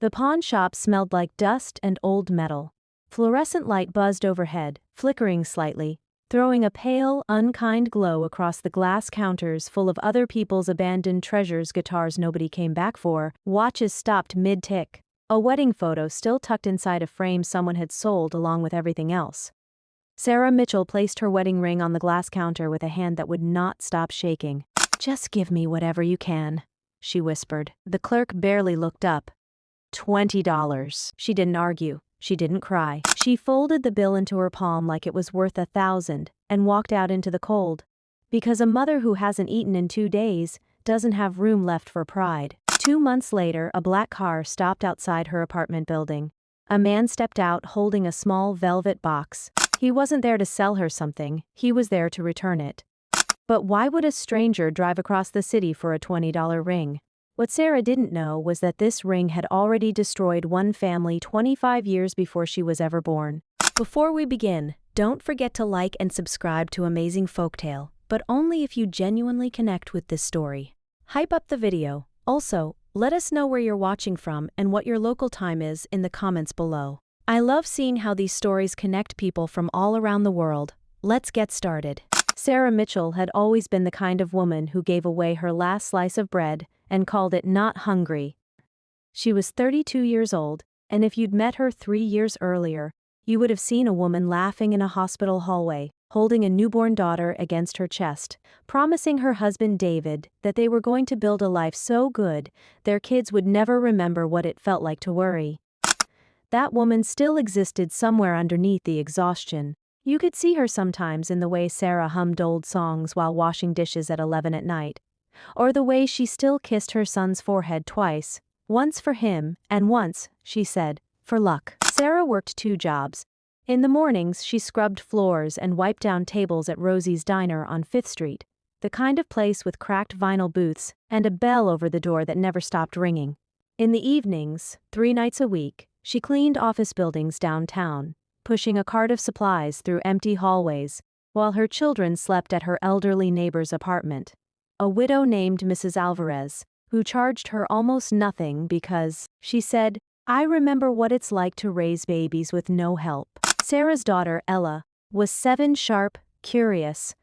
The pawn shop smelled like dust and old metal. Fluorescent light buzzed overhead, flickering slightly, throwing a pale, unkind glow across the glass counters full of other people's abandoned treasures, guitars nobody came back for, watches stopped mid-tick, a wedding photo still tucked inside a frame someone had sold along with everything else. Sarah Mitchell placed her wedding ring on the glass counter with a hand that would not stop shaking. "Just give me whatever you can," she whispered. The clerk barely looked up. $20. She didn't argue. She didn't cry. She folded the bill into her palm like it was worth 1,000 and walked out into the cold. Because a mother who hasn't eaten in 2 days doesn't have room left for pride. 2 months later, a black car stopped outside her apartment building. A man stepped out holding a small velvet box. He wasn't there to sell her something, he was there to return it. But why would a stranger drive across the city for a $20 ring? What Sarah didn't know was that this ring had already destroyed one family 25 years before she was ever born. Before we begin, don't forget to like and subscribe to Amazing Folktale, but only if you genuinely connect with this story. Hype up the video. Also, let us know where you're watching from and what your local time is in the comments below. I love seeing how these stories connect people from all around the world. Let's get started. Sarah Mitchell had always been the kind of woman who gave away her last slice of bread and called it not hungry. She was 32 years old, and if you'd met her 3 years earlier, you would have seen a woman laughing in a hospital hallway, holding a newborn daughter against her chest, promising her husband David that they were going to build a life so good their kids would never remember what it felt like to worry. That woman still existed somewhere underneath the exhaustion. You could see her sometimes in the way Sarah hummed old songs while washing dishes at 11 at night. Or the way she still kissed her son's forehead twice, once for him, and once, she said, for luck. Sarah worked 2 jobs. In the mornings, she scrubbed floors and wiped down tables at Rosie's Diner on 5th Street, the kind of place with cracked vinyl booths and a bell over the door that never stopped ringing. In the evenings, 3 nights a week, she cleaned office buildings downtown, pushing a cart of supplies through empty hallways, while her children slept at her elderly neighbor's apartment. A widow named Mrs. Alvarez, who charged her almost nothing because, she said, "I remember what it's like to raise babies with no help." Sarah's daughter, Ella, was 7 sharp, curious,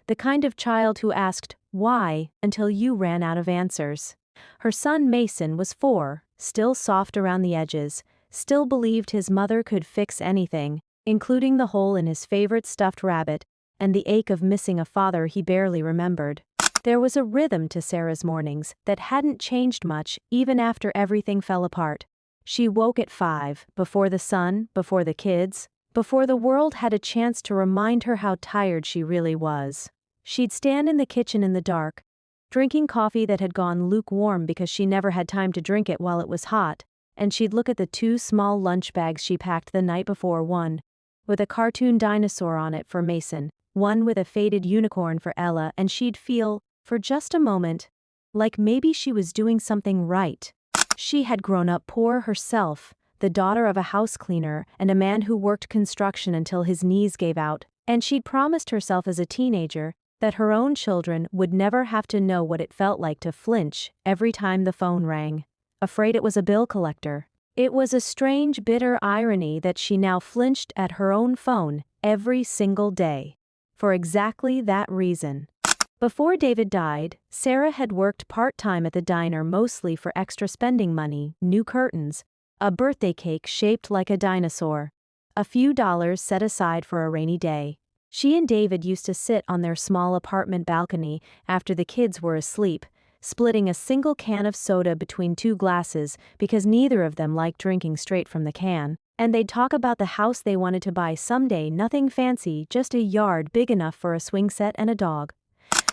the kind of child who asked, "Why?" until you ran out of answers. Her son Mason was 4, still soft around the edges, still believed his mother could fix anything, including the hole in his favorite stuffed rabbit and the ache of missing a father he barely remembered. There was a rhythm to Sarah's mornings that hadn't changed much even after everything fell apart. She woke at 5, before the sun, before the kids, before the world had a chance to remind her how tired she really was. She'd stand in the kitchen in the dark, drinking coffee that had gone lukewarm because she never had time to drink it while it was hot, and she'd look at the 2 small lunch bags she packed the night before, one with a cartoon dinosaur on it for Mason, one with a faded unicorn for Ella, and she'd feel, for just a moment, like maybe she was doing something right. She had grown up poor herself, the daughter of a house cleaner and a man who worked construction until his knees gave out, and she'd promised herself as a teenager that her own children would never have to know what it felt like to flinch every time the phone rang, afraid it was a bill collector. It was a strange, bitter irony that she now flinched at her own phone every single day. For exactly that reason. Before David died, Sarah had worked part-time at the diner mostly for extra spending money, new curtains, a birthday cake shaped like a dinosaur, a few dollars set aside for a rainy day. She and David used to sit on their small apartment balcony after the kids were asleep, splitting a single can of soda between 2 glasses because neither of them liked drinking straight from the can, and they'd talk about the house they wanted to buy someday, nothing fancy, just a yard big enough for a swing set and a dog.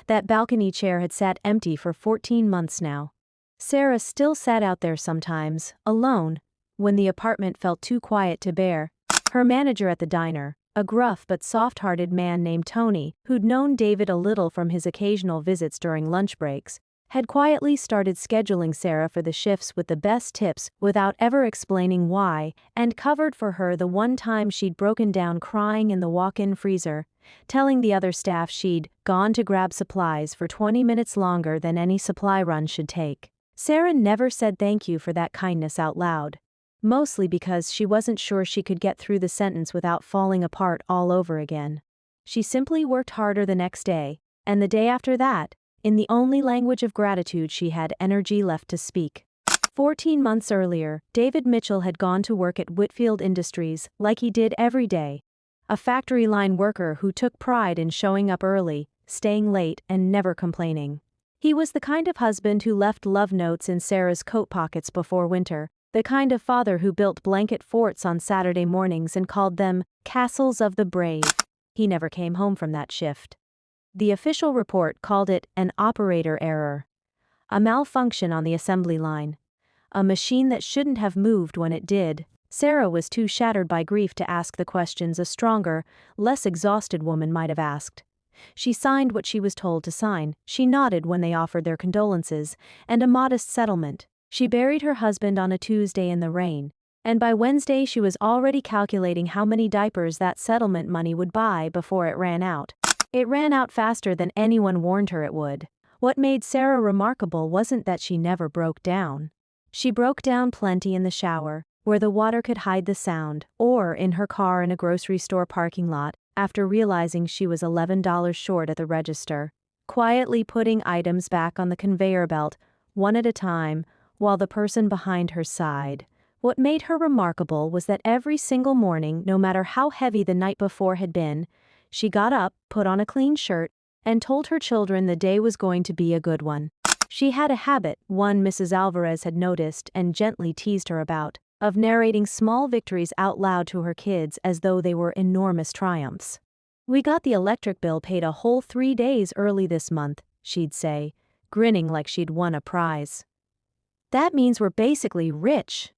That balcony chair had sat empty for 14 months now. Sarah still sat out there sometimes, alone, when the apartment felt too quiet to bear. Her manager at the diner, a gruff but soft-hearted man named Tony, who'd known David a little from his occasional visits during lunch breaks, had quietly started scheduling Sarah for the shifts with the best tips without ever explaining why, and covered for her the one time she'd broken down crying in the walk-in freezer, telling the other staff she'd gone to grab supplies for 20 minutes longer than any supply run should take. Sarah never said thank you for that kindness out loud. Mostly because she wasn't sure she could get through the sentence without falling apart all over again. She simply worked harder the next day, and the day after that, in the only language of gratitude she had energy left to speak. 14 months earlier, David Mitchell had gone to work at Whitfield Industries like he did every day. A factory line worker who took pride in showing up early, staying late, and never complaining. He was the kind of husband who left love notes in Sarah's coat pockets before winter, the kind of father who built blanket forts on Saturday mornings and called them castles of the brave. He never came home from that shift. The official report called it an operator error. A malfunction on the assembly line. A machine that shouldn't have moved when it did. Sarah was too shattered by grief to ask the questions a stronger, less exhausted woman might have asked. She signed what she was told to sign, she nodded when they offered their condolences, and a modest settlement. She buried her husband on a Tuesday in the rain, and by Wednesday she was already calculating how many diapers that settlement money would buy before it ran out. It ran out faster than anyone warned her it would. What made Sarah remarkable wasn't that she never broke down. She broke down plenty in the shower, where the water could hide the sound, or in her car in a grocery store parking lot, after realizing she was $11 short at the register, quietly putting items back on the conveyor belt, one at a time, while the person behind her sighed. What made her remarkable was that every single morning, no matter how heavy the night before had been, she got up, put on a clean shirt, and told her children the day was going to be a good one. She had a habit, one Mrs. Alvarez had noticed and gently teased her about, of narrating small victories out loud to her kids as though they were enormous triumphs. "We got the electric bill paid a whole 3 days early this month," she'd say, grinning like she'd won a prize. "That means we're basically rich."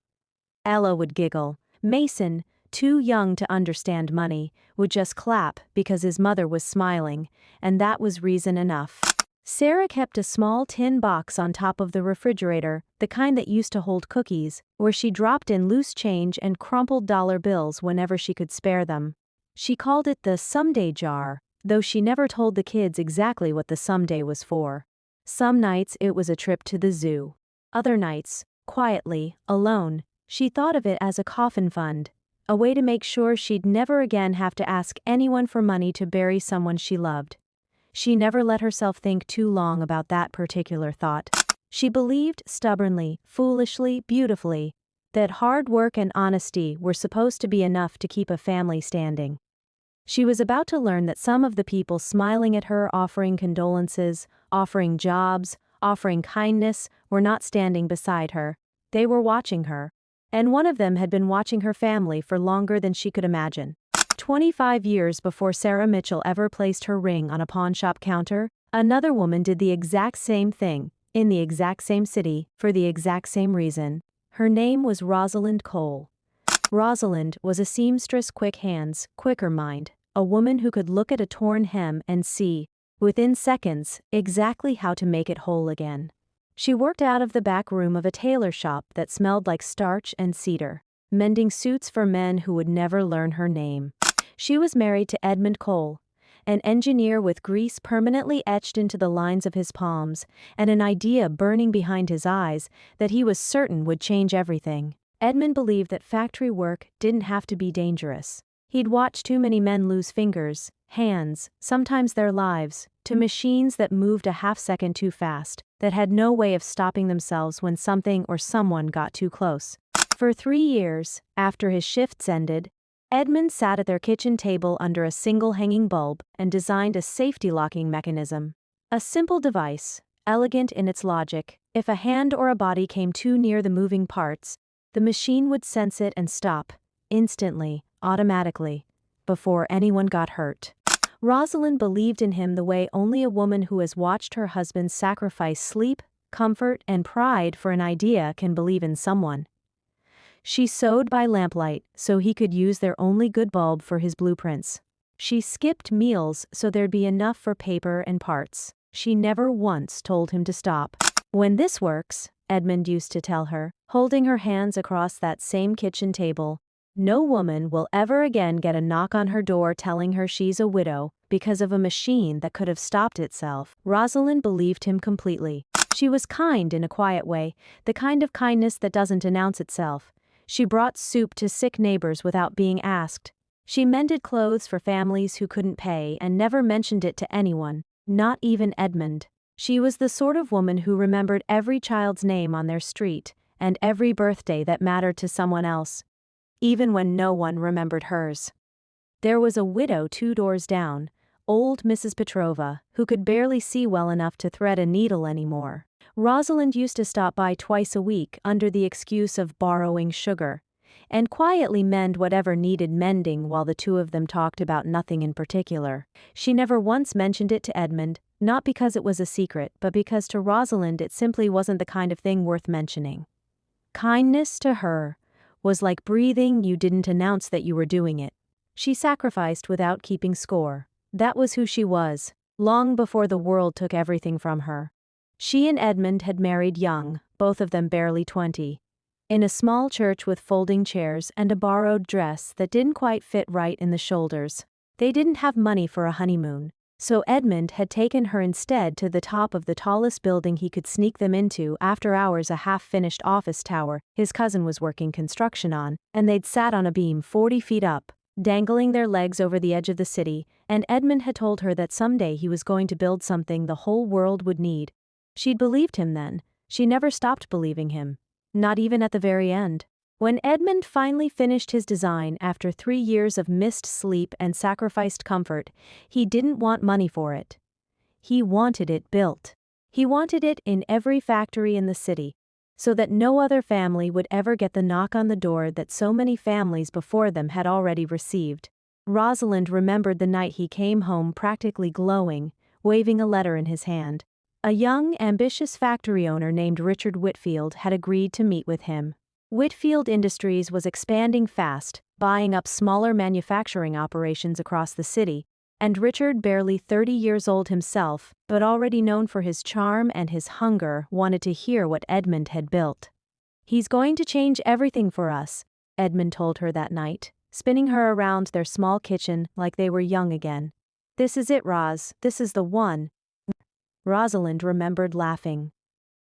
Ella would giggle. Mason, too young to understand money, would just clap because his mother was smiling, and that was reason enough. Sarah kept a small tin box on top of the refrigerator, the kind that used to hold cookies, where she dropped in loose change and crumpled dollar bills whenever she could spare them. She called it the someday jar, though she never told the kids exactly what the someday was for. Some nights it was a trip to the zoo. Other nights, quietly, alone, she thought of it as a coffin fund, a way to make sure she'd never again have to ask anyone for money to bury someone she loved. She never let herself think too long about that particular thought. She believed stubbornly, foolishly, beautifully, that hard work and honesty were supposed to be enough to keep a family standing. She was about to learn that some of the people smiling at her, offering condolences, offering jobs, offering kindness, were not standing beside her. They were watching her. And one of them had been watching her family for longer than she could imagine. 25 years before Sarah Mitchell ever placed her ring on a pawnshop counter, another woman did the exact same thing, in the exact same city, for the exact same reason. Her name was Rosalind Cole. Rosalind was a seamstress, quick hands, quicker mind, a woman who could look at a torn hem and see, within seconds, exactly how to make it whole again. She worked out of the back room of a tailor shop that smelled like starch and cedar, mending suits for men who would never learn her name. She was married to Edmund Cole, an engineer with grease permanently etched into the lines of his palms, and an idea burning behind his eyes that he was certain would change everything. Edmund believed that factory work didn't have to be dangerous. He'd watched too many men lose fingers, hands, sometimes their lives, to machines that moved a half-second too fast, that had no way of stopping themselves when something or someone got too close. For 3 years, after his shifts ended, Edmund sat at their kitchen table under a single hanging bulb and designed a safety locking mechanism. A simple device, elegant in its logic. If a hand or a body came too near the moving parts, the machine would sense it and stop, instantly, automatically, before anyone got hurt. Rosalind believed in him the way only a woman who has watched her husband sacrifice sleep, comfort, and pride for an idea can believe in someone. She sewed by lamplight so he could use their only good bulb for his blueprints. She skipped meals so there'd be enough for paper and parts. She never once told him to stop. "When this works," Edmund used to tell her, holding her hands across that same kitchen table, "no woman will ever again get a knock on her door telling her she's a widow because of a machine that could have stopped itself." Rosalind believed him completely. She was kind in a quiet way, the kind of kindness that doesn't announce itself. She brought soup to sick neighbors without being asked. She mended clothes for families who couldn't pay and never mentioned it to anyone, not even Edmund. She was the sort of woman who remembered every child's name on their street, and every birthday that mattered to someone else, even when no one remembered hers. There was a widow 2 doors down, old Mrs. Petrova, who could barely see well enough to thread a needle anymore. Rosalind used to stop by twice a week under the excuse of borrowing sugar, and quietly mend whatever needed mending while the two of them talked about nothing in particular. She never once mentioned it to Edmund, not because it was a secret, but because to Rosalind it simply wasn't the kind of thing worth mentioning. Kindness to her was like breathing. You didn't announce that you were doing it. She sacrificed without keeping score. That was who she was, long before the world took everything from her. She and Edmund had married young, both of them barely 20. In a small church with folding chairs and a borrowed dress that didn't quite fit right in the shoulders. They didn't have money for a honeymoon, so Edmund had taken her instead to the top of the tallest building he could sneak them into after hours, a half-finished office tower his cousin was working construction on, and they'd sat on a beam 40 feet up, dangling their legs over the edge of the city, and Edmund had told her that someday he was going to build something the whole world would need. She'd believed him then. She never stopped believing him. Not even at the very end. When Edmund finally finished his design after 3 years of missed sleep and sacrificed comfort, he didn't want money for it. He wanted it built. He wanted it in every factory in the city, so that no other family would ever get the knock on the door that so many families before them had already received. Rosalind remembered the night he came home practically glowing, waving a letter in his hand. A young, ambitious factory owner named Richard Whitfield had agreed to meet with him. Whitfield Industries was expanding fast, buying up smaller manufacturing operations across the city, and Richard, barely 30 years old himself, but already known for his charm and his hunger, wanted to hear what Edmund had built. "He's going to change everything for us," Edmund told her that night, spinning her around their small kitchen like they were young again. "This is it, Roz, this is the one." Rosalind remembered laughing.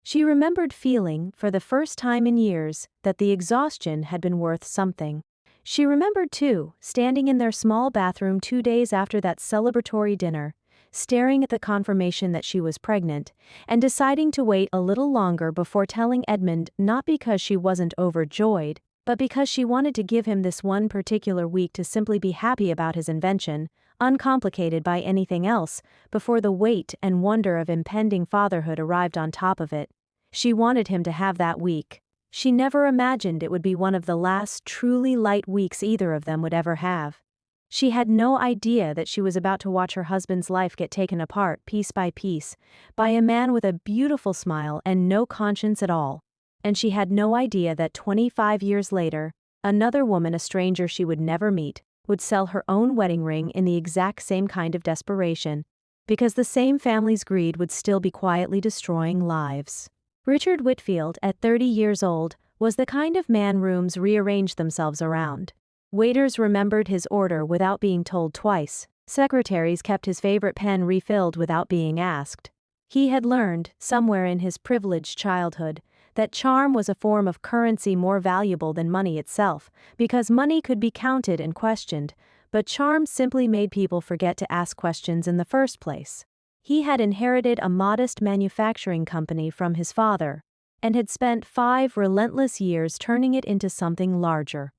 She remembered feeling, for the first time in years, that the exhaustion had been worth something. She remembered, too, standing in their small bathroom 2 days after that celebratory dinner, staring at the confirmation that she was pregnant, and deciding to wait a little longer before telling Edmund, not because she wasn't overjoyed, but because she wanted to give him this one particular week to simply be happy about his invention, uncomplicated by anything else, before the weight and wonder of impending fatherhood arrived on top of it. She wanted him to have that week. She never imagined it would be one of the last truly light weeks either of them would ever have. She had no idea that she was about to watch her husband's life get taken apart piece by piece, by a man with a beautiful smile and no conscience at all. And she had no idea that 25 years later, another woman, a stranger she would never meet, would sell her own wedding ring in the exact same kind of desperation, because the same family's greed would still be quietly destroying lives. Richard Whitfield, at 30 years old, was the kind of man rooms rearranged themselves around. Waiters remembered his order without being told twice. Secretaries kept his favorite pen refilled without being asked. He had learned, somewhere in his privileged childhood, that charm was a form of currency more valuable than money itself, because money could be counted and questioned, but charm simply made people forget to ask questions in the first place. He had inherited a modest manufacturing company from his father, and had spent 5 relentless years turning it into something larger.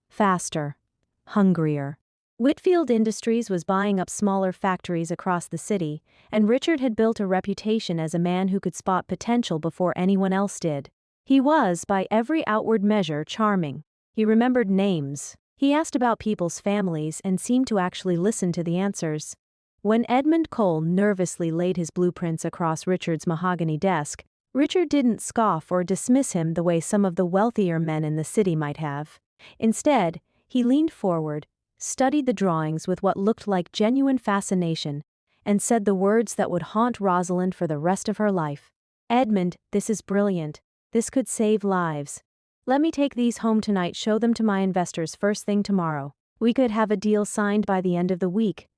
Faster. Hungrier. Whitfield Industries was buying up smaller factories across the city, and Richard had built a reputation as a man who could spot potential before anyone else did. He was, by every outward measure, charming. He remembered names. He asked about people's families and seemed to actually listen to the answers. When Edmund Cole nervously laid his blueprints across Richard's mahogany desk, Richard didn't scoff or dismiss him the way some of the wealthier men in the city might have. Instead, he leaned forward, studied the drawings with what looked like genuine fascination, and said the words that would haunt Rosalind for the rest of her life. "Edmund, this is brilliant. This could save lives. Let me take these home tonight, show them to my investors first thing tomorrow. We could have a deal signed by the end of the week."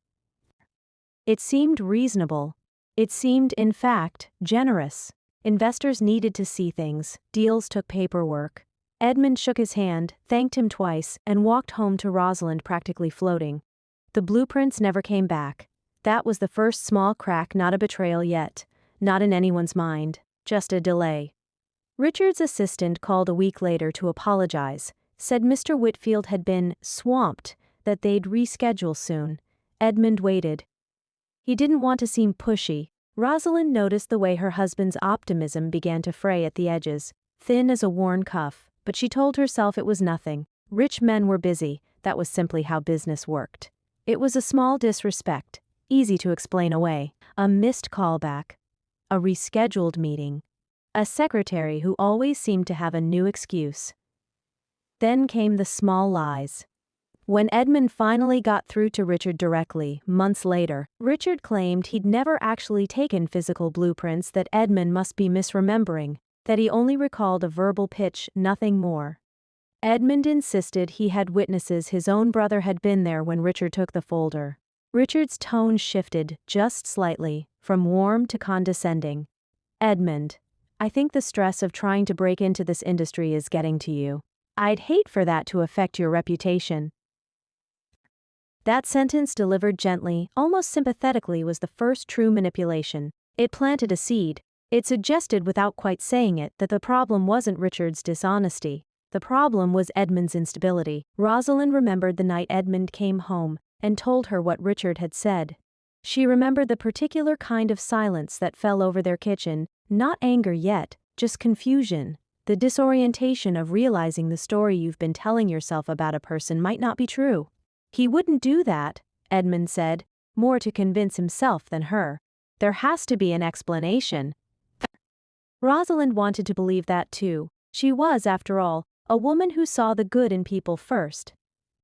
It seemed reasonable. It seemed, in fact, generous. Investors needed to see things, deals took paperwork. Edmund shook his hand, thanked him twice, and walked home to Rosalind practically floating. The blueprints never came back. That was the first small crack, not a betrayal yet. Not in anyone's mind, just a delay. Richard's assistant called a week later to apologize, said Mr. Whitfield had been swamped, that they'd reschedule soon. Edmund waited. He didn't want to seem pushy. Rosalind noticed the way her husband's optimism began to fray at the edges, thin as a worn cuff, but she told herself it was nothing. Rich men were busy, that was simply how business worked. It was a small disrespect, easy to explain away, a missed callback, a rescheduled meeting, a secretary who always seemed to have a new excuse. Then came the small lies. When Edmund finally got through to Richard directly, months later, Richard claimed he'd never actually taken physical blueprints, that Edmund must be misremembering, that he only recalled a verbal pitch, nothing more. Edmund insisted he had witnesses. His own brother had been there when Richard took the folder. Richard's tone shifted, just slightly, from warm to condescending. Edmund, I think the stress of trying to break into this industry is getting to you. I'd hate for that to affect your reputation. That sentence, delivered gently, almost sympathetically, was the first true manipulation. It planted a seed. It suggested, without quite saying it, that the problem wasn't Richard's dishonesty. The problem was Edmund's instability. Rosalind remembered the night Edmund came home and told her what Richard had said. She remembered the particular kind of silence that fell over their kitchen, not anger yet, just confusion. The disorientation of realizing the story you've been telling yourself about a person might not be true. He wouldn't do that, Edmund said, more to convince himself than her. There has to be an explanation. Rosalind wanted to believe that too. She was, after all, a woman who saw the good in people first.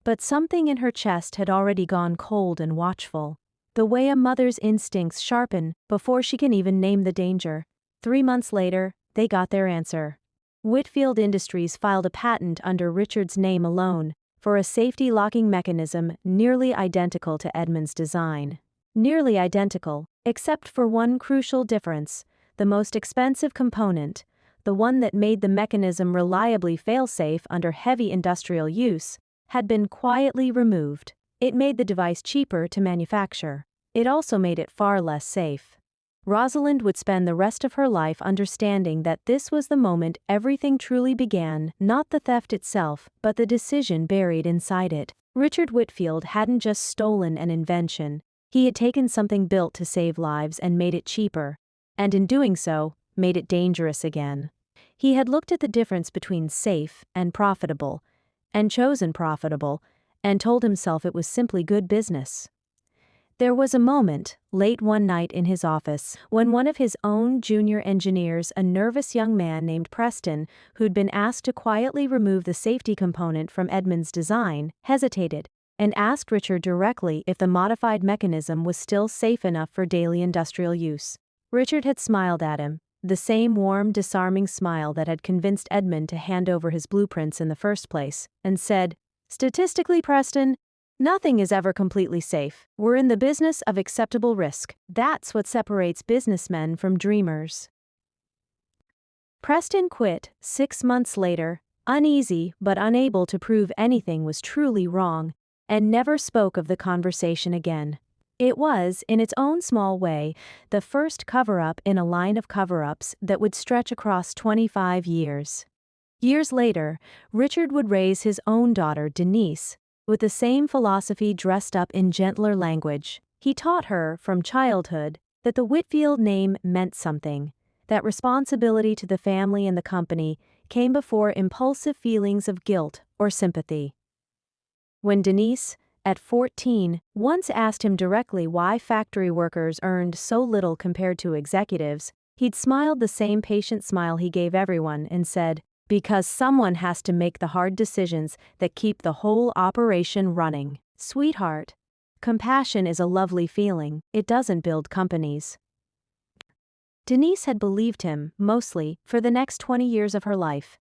But something in her chest had already gone cold and watchful. The way a mother's instincts sharpen before she can even name the danger. 3 months later, they got their answer. Whitfield Industries filed a patent under Richard's name alone, for a safety locking mechanism nearly identical to Edmund's design. Nearly identical, except for one crucial difference: the most expensive component, the one that made the mechanism reliably fail-safe under heavy industrial use, had been quietly removed. It made the device cheaper to manufacture. It also made it far less safe. Rosalind would spend the rest of her life understanding that this was the moment everything truly began, not the theft itself, but the decision buried inside it. Richard Whitfield hadn't just stolen an invention. He had taken something built to save lives and made it cheaper, and in doing so, made it dangerous again. He had looked at the difference between safe and profitable, and chosen profitable, and told himself it was simply good business. There was a moment, late one night in his office, when one of his own junior engineers, a nervous young man named Preston, who'd been asked to quietly remove the safety component from Edmund's design, hesitated, and asked Richard directly if the modified mechanism was still safe enough for daily industrial use. Richard had smiled at him, the same warm, disarming smile that had convinced Edmund to hand over his blueprints in the first place, and said, "Statistically, Preston, nothing is ever completely safe. We're in the business of acceptable risk. That's what separates businessmen from dreamers." Preston quit 6 months later, uneasy but unable to prove anything was truly wrong, and never spoke of the conversation again. It was, in its own small way, the first cover-up in a line of cover-ups that would stretch across 25 years. Years later, Richard would raise his own daughter, Denise, with the same philosophy dressed up in gentler language. He taught her, from childhood, that the Whitfield name meant something, that responsibility to the family and the company came before impulsive feelings of guilt or sympathy. When Denise, at 14, once asked him directly why factory workers earned so little compared to executives, he'd smiled the same patient smile he gave everyone and said, "Because someone has to make the hard decisions that keep the whole operation running. Sweetheart, compassion is a lovely feeling, it doesn't build companies." Denise had believed him, mostly, for the next 20 years of her life.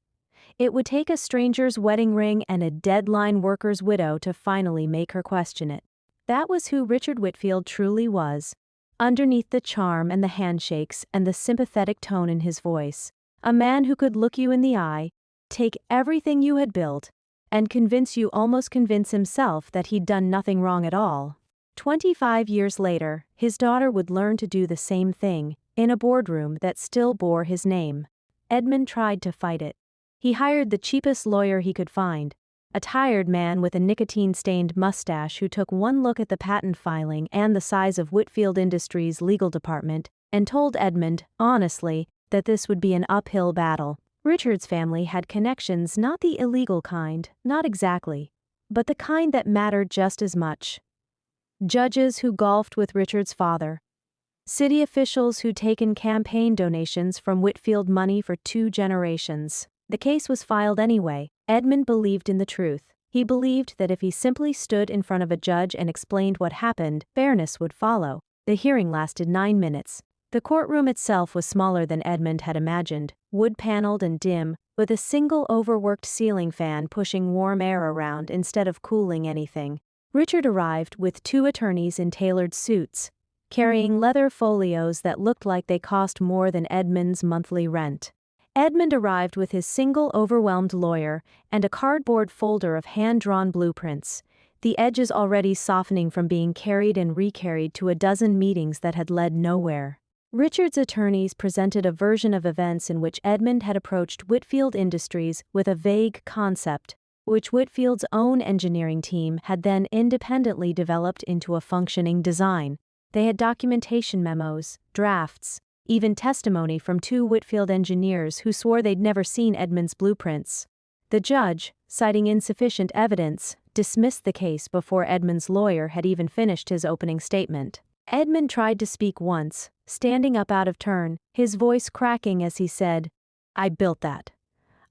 It would take a stranger's wedding ring and a deadline worker's widow to finally make her question it. That was who Richard Whitfield truly was. underneath the charm and the handshakes and the sympathetic tone in his voice. A man who could look you in the eye, take everything you had built, and almost convince himself that he'd done nothing wrong at all. 25 years later, his daughter would learn to do the same thing, in a boardroom that still bore his name. Edmund tried to fight it. He hired the cheapest lawyer he could find, a tired man with a nicotine-stained mustache who took one look at the patent filing and the size of Whitfield Industries' legal department, and told Edmund, honestly, that this would be an uphill battle. Richard's family had connections, not the illegal kind, not exactly, but the kind that mattered just as much. Judges who golfed with Richard's father. City officials who'd taken campaign donations from Whitfield money for 2 generations. The case was filed anyway. Edmund believed in the truth. He believed that if he simply stood in front of a judge and explained what happened, fairness would follow. The hearing lasted 9 minutes. The courtroom itself was smaller than Edmund had imagined, wood-paneled and dim, with a single overworked ceiling fan pushing warm air around instead of cooling anything. Richard arrived with 2 attorneys in tailored suits, carrying leather folios that looked like they cost more than Edmund's monthly rent. Edmund arrived with his single overwhelmed lawyer and a cardboard folder of hand-drawn blueprints, the edges already softening from being carried and recarried to a dozen meetings that had led nowhere. Richard's attorneys presented a version of events in which Edmund had approached Whitfield Industries with a vague concept, which Whitfield's own engineering team had then independently developed into a functioning design. They had documentation memos, drafts, even testimony from 2 Whitfield engineers who swore they'd never seen Edmund's blueprints. The judge, citing insufficient evidence, dismissed the case before Edmund's lawyer had even finished his opening statement. Edmund tried to speak once, standing up out of turn, his voice cracking as he said, "I built that.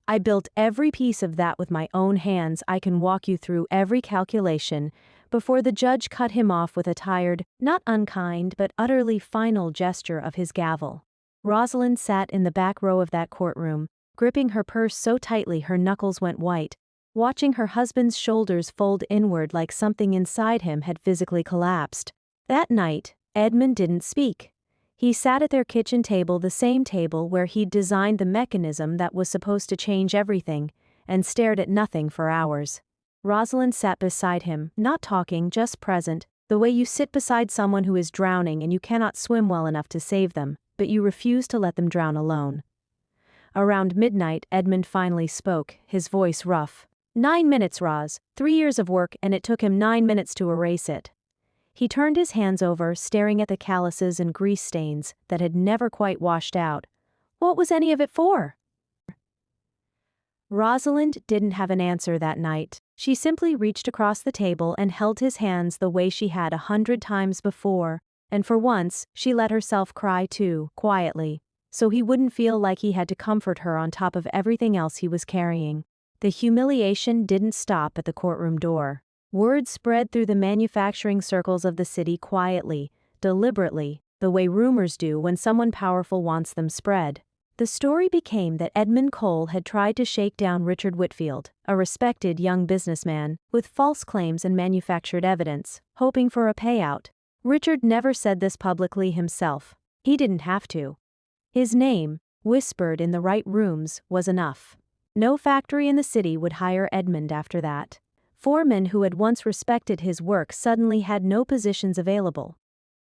I built every piece of that with my own hands. I can walk you through every calculation," before the judge cut him off with a tired, not unkind but utterly final gesture of his gavel. Rosalind sat in the back row of that courtroom, gripping her purse so tightly her knuckles went white, watching her husband's shoulders fold inward like something inside him had physically collapsed. That night, Edmund didn't speak. He sat at their kitchen table, the same table where he'd designed the mechanism that was supposed to change everything, and stared at nothing for hours. Rosalind sat beside him, not talking, just present, the way you sit beside someone who is drowning and you cannot swim well enough to save them, but you refuse to let them drown alone. Around midnight, Edmund finally spoke, his voice rough. 9 minutes, Roz. 3 years of work, and it took him 9 minutes to erase it. He turned his hands over, staring at the calluses and grease stains that had never quite washed out. What was any of it for? Rosalind didn't have an answer that night. She simply reached across the table and held his hands the way she had 100 times before, and for once, she let herself cry too, quietly, so he wouldn't feel like he had to comfort her on top of everything else he was carrying. The humiliation didn't stop at the courtroom door. Word spread through the manufacturing circles of the city quietly, deliberately, the way rumors do when someone powerful wants them spread. The story became that Edmund Cole had tried to shake down Richard Whitfield, a respected young businessman, with false claims and manufactured evidence, hoping for a payout. Richard never said this publicly himself. He didn't have to. His name, whispered in the right rooms, was enough. No factory in the city would hire Edmund after that. Foremen who had once respected his work suddenly had no positions available.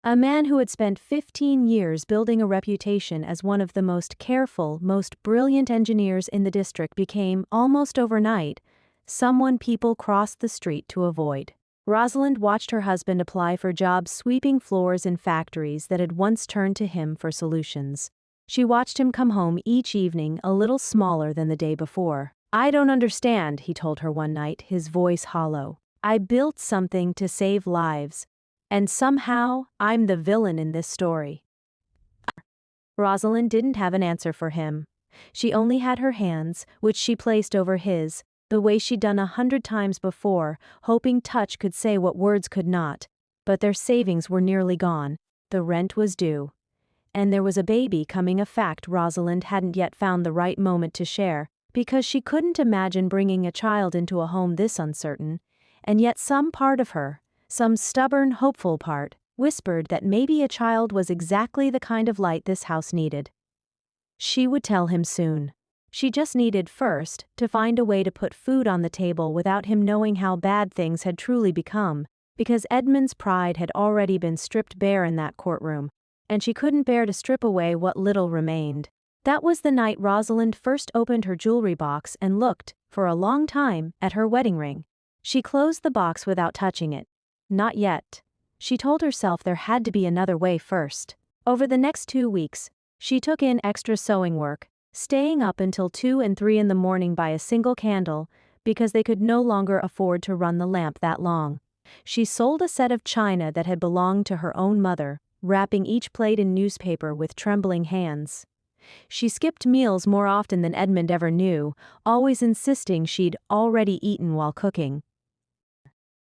A man who had spent 15 years building a reputation as one of the most careful, most brilliant engineers in the district became, almost overnight, someone people crossed the street to avoid. Rosalind watched her husband apply for jobs sweeping floors in factories that had once turned to him for solutions. She watched him come home each evening a little smaller than the day before. "I don't understand," he told her one night, his voice hollow. "I built something to save lives. And somehow, I'm the villain in this story." Rosalind didn't have an answer for him. She only had her hands, which she placed over his, the way she'd done 100 times before, hoping touch could say what words could not. But their savings were nearly gone. The rent was due. And there was a baby coming, a fact Rosalind hadn't yet found the right moment to share, because she couldn't imagine bringing a child into a home this uncertain, and yet some part of her, some stubborn, hopeful part, whispered that maybe a child was exactly the kind of light this house needed. She would tell him soon. She just needed first to find a way to put food on the table without him knowing how bad things had truly become, because Edmund's pride had already been stripped bare in that courtroom, and she couldn't bear to strip away what little remained. That was the night Rosalind first opened her jewelry box and looked, for a long time, at her wedding ring. She closed the box without touching it. Not yet. She told herself there had to be another way first. Over the next 2 weeks, she took in extra sewing work, staying up until 2 and 3 in the morning by a single candle, because they could no longer afford to run the lamp that long. She sold a set of china that had belonged to her own mother, wrapping each plate in newspaper with trembling hands. She skipped meals more often than Edmund ever knew, always insisting she'd already eaten while cooking.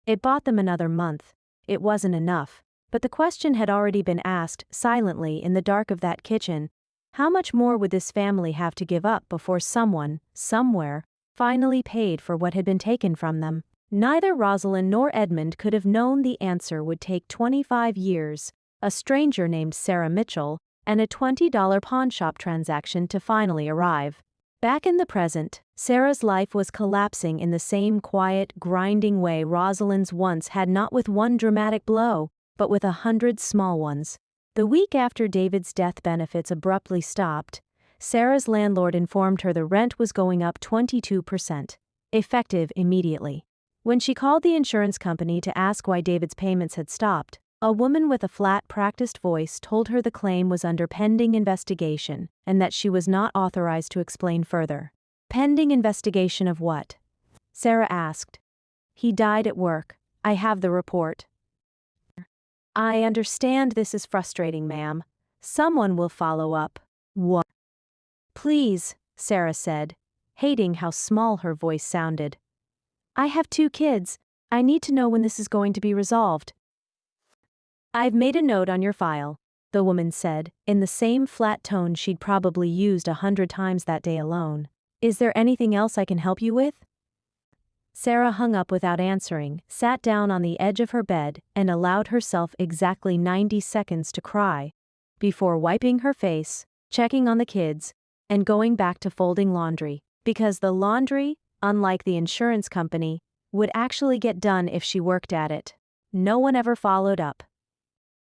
It bought them another month. It wasn't enough, but the question had already been asked, silently in the dark of that kitchen. How much more would this family have to give up before someone, somewhere, finally paid for what had been taken from them? Neither Rosalind nor Edmund could have known the answer would take 25 years, a stranger named Sarah Mitchell, and a $20 pawnshop transaction to finally arrive. Back in the present, Sarah's life was collapsing in the same quiet, grinding way Rosalind's once had, not with one dramatic blow, but with 100 small ones. The week after David's death benefits abruptly stopped, Sarah's landlord informed her the rent was going up 22%, effective immediately. When she called the insurance company to ask why David's payments had stopped, a woman with a flat, practiced voice told her the claim was under pending investigation and that she was not authorized to explain further. Pending investigation of what? Sarah asked. He died at work. I have the report. I understand this is frustrating, ma'am. Someone will follow up. What? Please, Sarah said, hating how small her voice sounded. I have 2 kids. I need to know when this is going to be resolved. I've made a note on your file, the woman said, in the same flat tone she'd probably used 100 times that day alone. Is there anything else I can help you with? Sarah hung up without answering, sat down on the edge of her bed, and allowed herself exactly 90 seconds to cry, before wiping her face, checking on the kids, and going back to folding laundry, because the laundry, unlike the insurance company, would actually get done if she worked at it. No one ever followed up.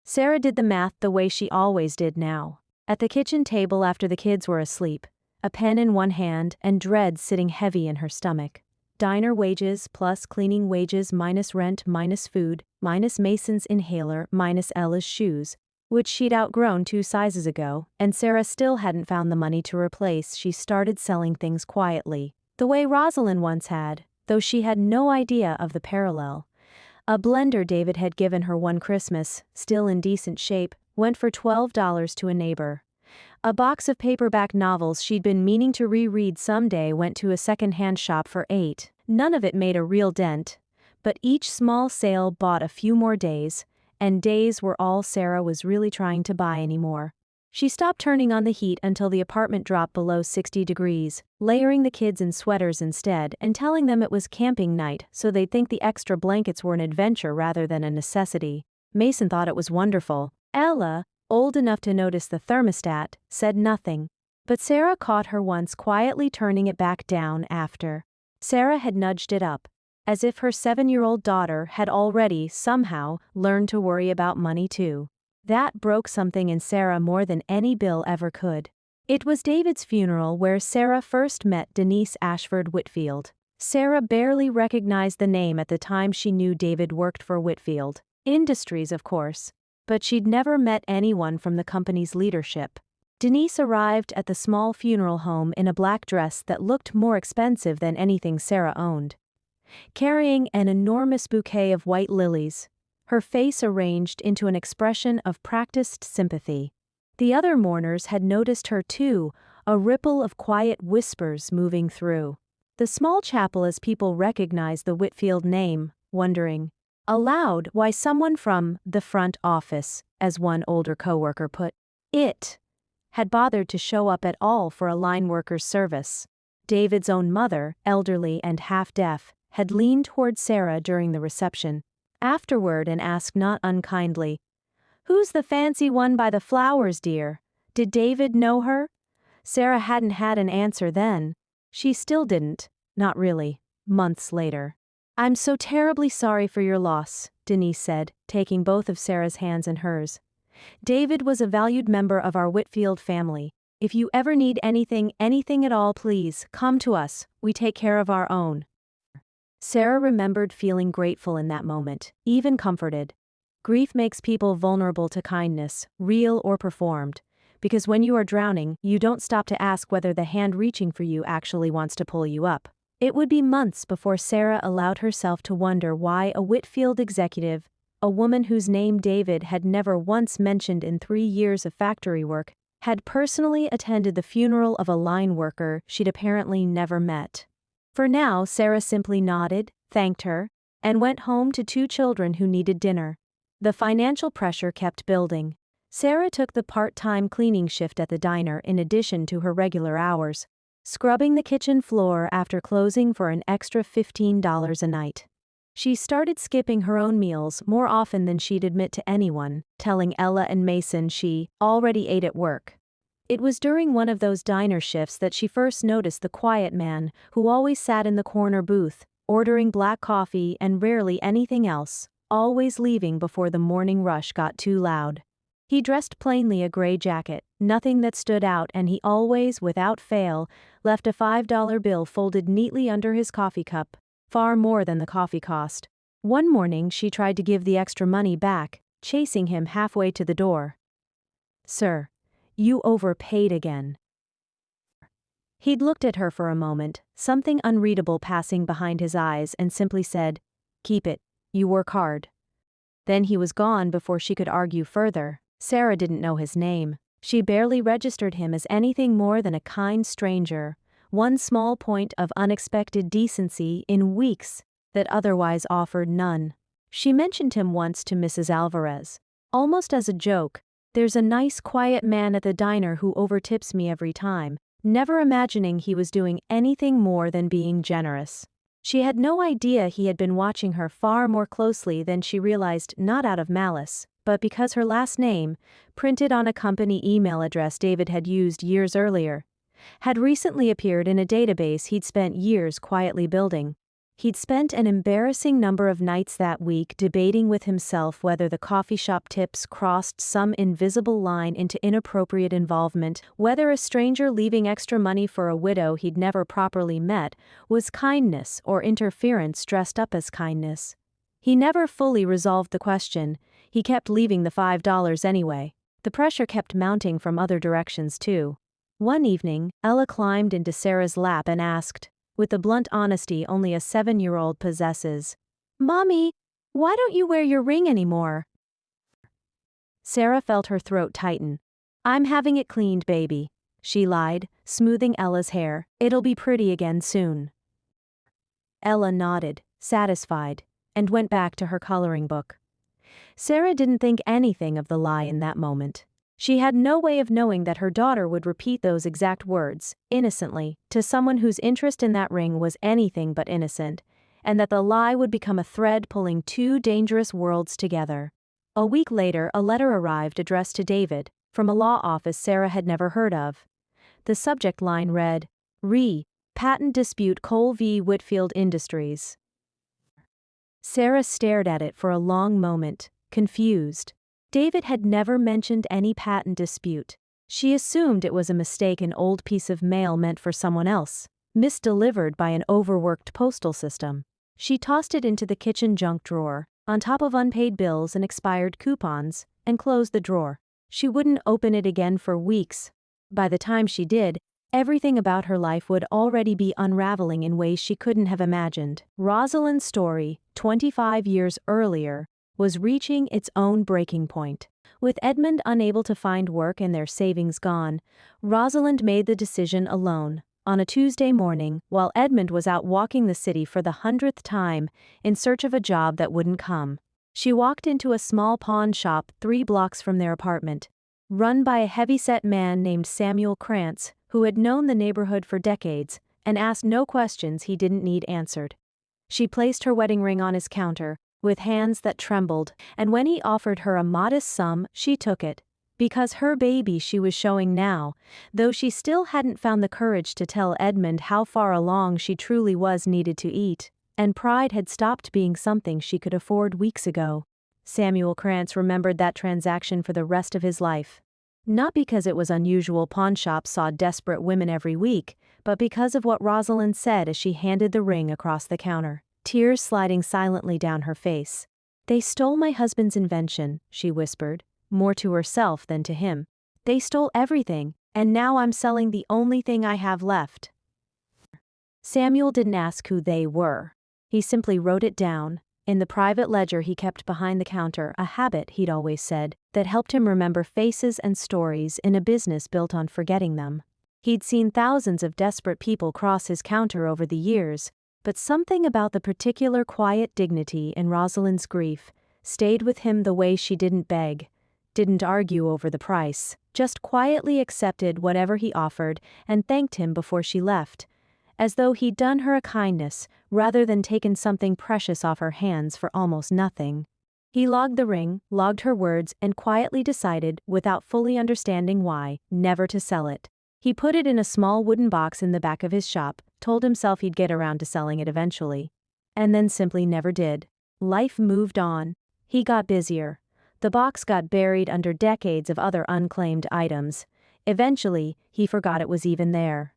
Sarah did the math the way she always did now. At the kitchen table after the kids were asleep, a pen in one hand and dread sitting heavy in her stomach. Diner wages plus cleaning wages minus rent minus food minus Mason's inhaler minus Ella's shoes, which she'd outgrown 2 sizes ago, and Sarah still hadn't found the money to replace. She started selling things quietly, the way Rosalind once had, though she had no idea of the parallel. A blender David had given her one Christmas, still in decent shape, went for $12 to a neighbor. A box of paperback novels she'd been meaning to reread someday went to a second-hand shop for $8. None of it made a real dent, but each small sale bought a few more days, and days were all Sarah was really trying to buy anymore. She stopped turning on the heat until the apartment dropped below 60 degrees, layering the kids in sweaters instead and telling them it was camping night so they'd think the extra blankets were an adventure rather than a necessity. Mason thought it was wonderful. Ella, old enough to notice the thermostat, said nothing, but Sarah caught her once quietly turning it back down after. Sarah had nudged it up, as if her 7-year-old daughter had already, somehow, learned to worry about money too. That broke something in Sarah more than any bill ever could. It was David's funeral where Sarah first met Denise Ashford Whitfield. Sarah barely recognized the name at the time. She knew David worked for Whitfield Industries, of course, but she'd never met anyone from the company's leadership. Denise arrived at the small funeral home in a black dress that looked more expensive than anything Sarah owned, carrying an enormous bouquet of white lilies, her face arranged into an expression of practiced sympathy. The other mourners had noticed her too, a ripple of quiet whispers moving through the small chapel as people recognized the Whitfield name, wondering aloud why someone from the front office, as one older coworker put it, had bothered to show up at all for a line worker's service. David's own mother, elderly and half-deaf, had leaned toward Sarah during the reception afterward and asked not unkindly, Who's the fancy one by the flowers, dear? Did David know her? Sarah hadn't had an answer then. She still didn't. Not really. Months later. I'm so terribly sorry for your loss, Denise said, taking both of Sarah's hands in hers. David was a valued member of our Whitfield family. If you ever need anything at all, please, come to us. We take care of our own. Sarah remembered feeling grateful in that moment, even comforted. Grief makes people vulnerable to kindness, real or performed. Because when you are drowning, you don't stop to ask whether the hand reaching for you actually wants to pull you up. It would be months before Sarah allowed herself to wonder why a Whitfield executive, a woman whose name David had never once mentioned in 3 years of factory work, had personally attended the funeral of a line worker she'd apparently never met. For now, Sarah simply nodded, thanked her, and went home to 2 children who needed dinner. The financial pressure kept building. Sarah took the part-time cleaning shift at the diner in addition to her regular hours, scrubbing the kitchen floor after closing for an extra $15 a night. She started skipping her own meals more often than she'd admit to anyone, telling Ella and Mason she already ate at work. It was during one of those diner shifts that she first noticed the quiet man who always sat in the corner booth, ordering black coffee and rarely anything else, always leaving before the morning rush got too loud. He dressed plainly a gray jacket, nothing that stood out, and he always, without fail, left a $5 bill folded neatly under his coffee cup, far more than the coffee cost. One morning she tried to give the extra money back, chasing him halfway to the door. "Sir, you overpaid again." He'd looked at her for a moment, something unreadable passing behind his eyes, and simply said, "Keep it, you work hard." Then he was gone before she could argue further. Sarah didn't know his name. She barely registered him as anything more than a kind stranger, one small point of unexpected decency in weeks that otherwise offered none. She mentioned him once to Mrs. Alvarez, almost as a joke. "There's a nice quiet man at the diner who overtips me every time," never imagining he was doing anything more than being generous. She had no idea he had been watching her far more closely than she realized, not out of malice, but because her last name, printed on a company email address David had used years earlier, had recently appeared in a database he'd spent years quietly building. He'd spent an embarrassing number of nights that week debating with himself whether the coffee shop tips crossed some invisible line into inappropriate involvement, whether a stranger leaving extra money for a widow he'd never properly met was kindness or interference dressed up as kindness. He never fully resolved the question. He kept leaving the $5 anyway. The pressure kept mounting from other directions too. One evening, Ella climbed into Sarah's lap and asked, with the blunt honesty only a 7-year-old possesses, "Mommy, why don't you wear your ring anymore?" Sarah felt her throat tighten. "I'm having it cleaned, baby," she lied, smoothing Ella's hair. "It'll be pretty again soon." Ella nodded, satisfied, and went back to her coloring book. Sarah didn't think anything of the lie in that moment. She had no way of knowing that her daughter would repeat those exact words, innocently, to someone whose interest in that ring was anything but innocent, and that the lie would become a thread pulling 2 dangerous worlds together. A week later, a letter arrived addressed to David, from a law office Sarah had never heard of. The subject line read, Patent Dispute Cole v. Whitfield Industries. Sarah stared at it for a long moment, confused. David had never mentioned any patent dispute. She assumed it was a mistake, an old piece of mail meant for someone else, misdelivered by an overworked postal system. She tossed it into the kitchen junk drawer, on top of unpaid bills and expired coupons, and closed the drawer. She wouldn't open it again for weeks. By the time she did, everything about her life would already be unraveling in ways she couldn't have imagined. Rosalind's story, 25 years earlier, was reaching its own breaking point. With Edmund unable to find work and their savings gone, Rosalind made the decision alone, on a Tuesday morning, while Edmund was out walking the city for the 100th time, in search of a job that wouldn't come. She walked into a small pawn shop 3 blocks from their apartment, run by a heavy-set man named Samuel Krantz, who had known the neighborhood for decades, and asked no questions he didn't need answered. She placed her wedding ring on his counter, with hands that trembled, and when he offered her a modest sum, she took it. Because her baby she was showing now, though she still hadn't found the courage to tell Edmund how far along she truly was needed to eat, and pride had stopped being something she could afford weeks ago. Samuel Krantz remembered that transaction for the rest of his life. Not because it was unusual pawnshops saw desperate women every week, but because of what Rosalind said as she handed the ring across the counter, tears sliding silently down her face. "They stole my husband's invention," she whispered, more to herself than to him. "They stole everything, and now I'm selling the only thing I have left." Samuel didn't ask who they were. He simply wrote it down, in the private ledger he kept behind the counter, a habit, he'd always said, that helped him remember faces and stories in a business built on forgetting them. He'd seen thousands of desperate people cross his counter over the years, but something about the particular quiet dignity in Rosalind's grief stayed with him the way she didn't beg, didn't argue over the price, just quietly accepted whatever he offered and thanked him before she left, as though he'd done her a kindness rather than taken something precious off her hands for almost nothing. He logged the ring, logged her words, and quietly decided, without fully understanding why, never to sell it. He put it in a small wooden box in the back of his shop, told himself he'd get around to selling it eventually. And then simply never did. Life moved on. He got busier. The box got buried under decades of other unclaimed items. Eventually, he forgot it was even there.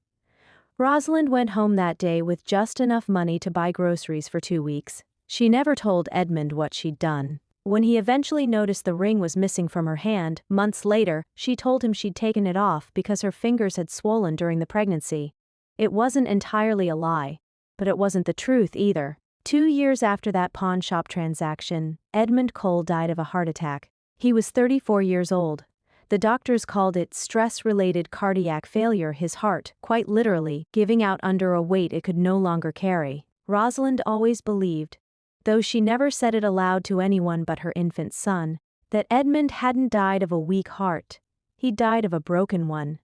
Rosalind went home that day with just enough money to buy groceries for 2 weeks. She never told Edmund what she'd done. When he eventually noticed the ring was missing from her hand, months later, she told him she'd taken it off because her fingers had swollen during the pregnancy. It wasn't entirely a lie, but it wasn't the truth either. 2 years after that pawn shop transaction, Edmund Cole died of a heart attack. He was 34 years old. The doctors called it stress-related cardiac failure, his heart, quite literally, giving out under a weight it could no longer carry. Rosalind always believed, though she never said it aloud to anyone but her infant son, that Edmund hadn't died of a weak heart. He died of a broken one.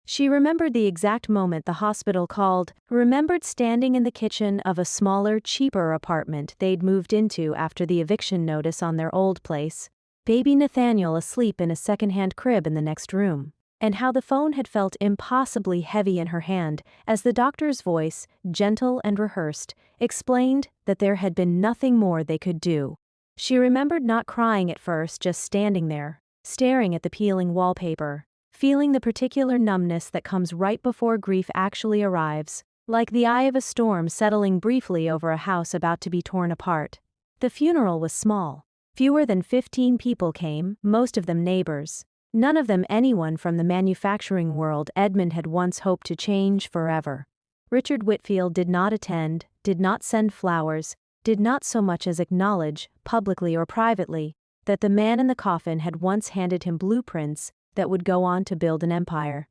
She remembered the exact moment the hospital called, remembered standing in the kitchen of a smaller, cheaper apartment they'd moved into after the eviction notice on their old place, baby Nathaniel asleep in a second-hand crib in the next room, and how the phone had felt impossibly heavy in her hand as the doctor's voice, gentle and rehearsed, explained that there had been nothing more they could do. She remembered not crying at first, just standing there, staring at the peeling wallpaper, feeling the particular numbness that comes right before grief actually arrives, like the eye of a storm settling briefly over a house about to be torn apart. The funeral was small. Fewer than 15 people came, most of them neighbors. None of them anyone from the manufacturing world Edmund had once hoped to change forever. Richard Whitfield did not attend, did not send flowers, did not so much as acknowledge, publicly or privately, that the man in the coffin had once handed him blueprints that would go on to build an empire.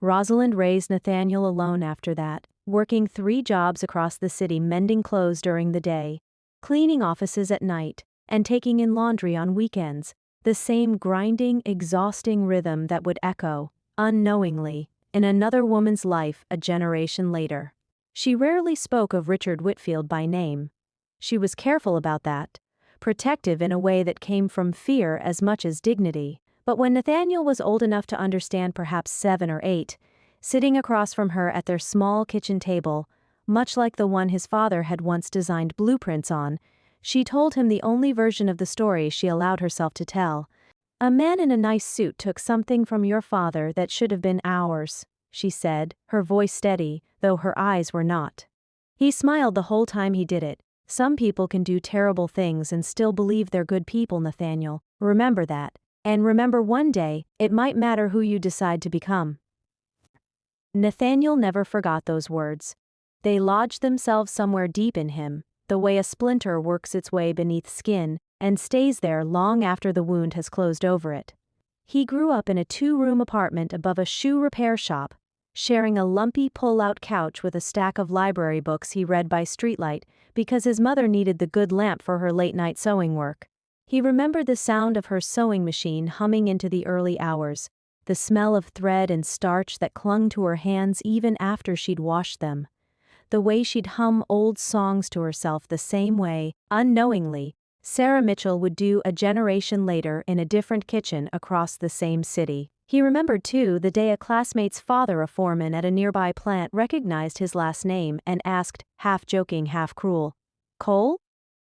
Rosalind raised Nathaniel alone after that, working 3 jobs across the city, mending clothes during the day, cleaning offices at night, and taking in laundry on weekends, the same grinding, exhausting rhythm that would echo, unknowingly, in another woman's life a generation later. She rarely spoke of Richard Whitfield by name. She was careful about that, protective in a way that came from fear as much as dignity. But when Nathaniel was old enough to understand, perhaps 7 or 8, sitting across from her at their small kitchen table, much like the one his father had once designed blueprints on, she told him the only version of the story she allowed herself to tell. "A man in a nice suit took something from your father that should have been ours," she said, her voice steady, though her eyes were not. He smiled the whole time he did it. "Some people can do terrible things and still believe they're good people, Nathaniel. Remember that. And remember, one day, it might matter who you decide to become." Nathaniel never forgot those words. They lodged themselves somewhere deep in him, the way a splinter works its way beneath skin and stays there long after the wound has closed over it. He grew up in a 2-room apartment above a shoe repair shop, sharing a lumpy pull-out couch with a stack of library books he read by streetlight because his mother needed the good lamp for her late-night sewing work. He remembered the sound of her sewing machine humming into the early hours, the smell of thread and starch that clung to her hands even after she'd washed them, the way she'd hum old songs to herself the same way, unknowingly, Sarah Mitchell would do a generation later in a different kitchen across the same city. He remembered too the day a classmate's father, a foreman at a nearby plant, recognized his last name and asked, half joking, half cruel, "Cole?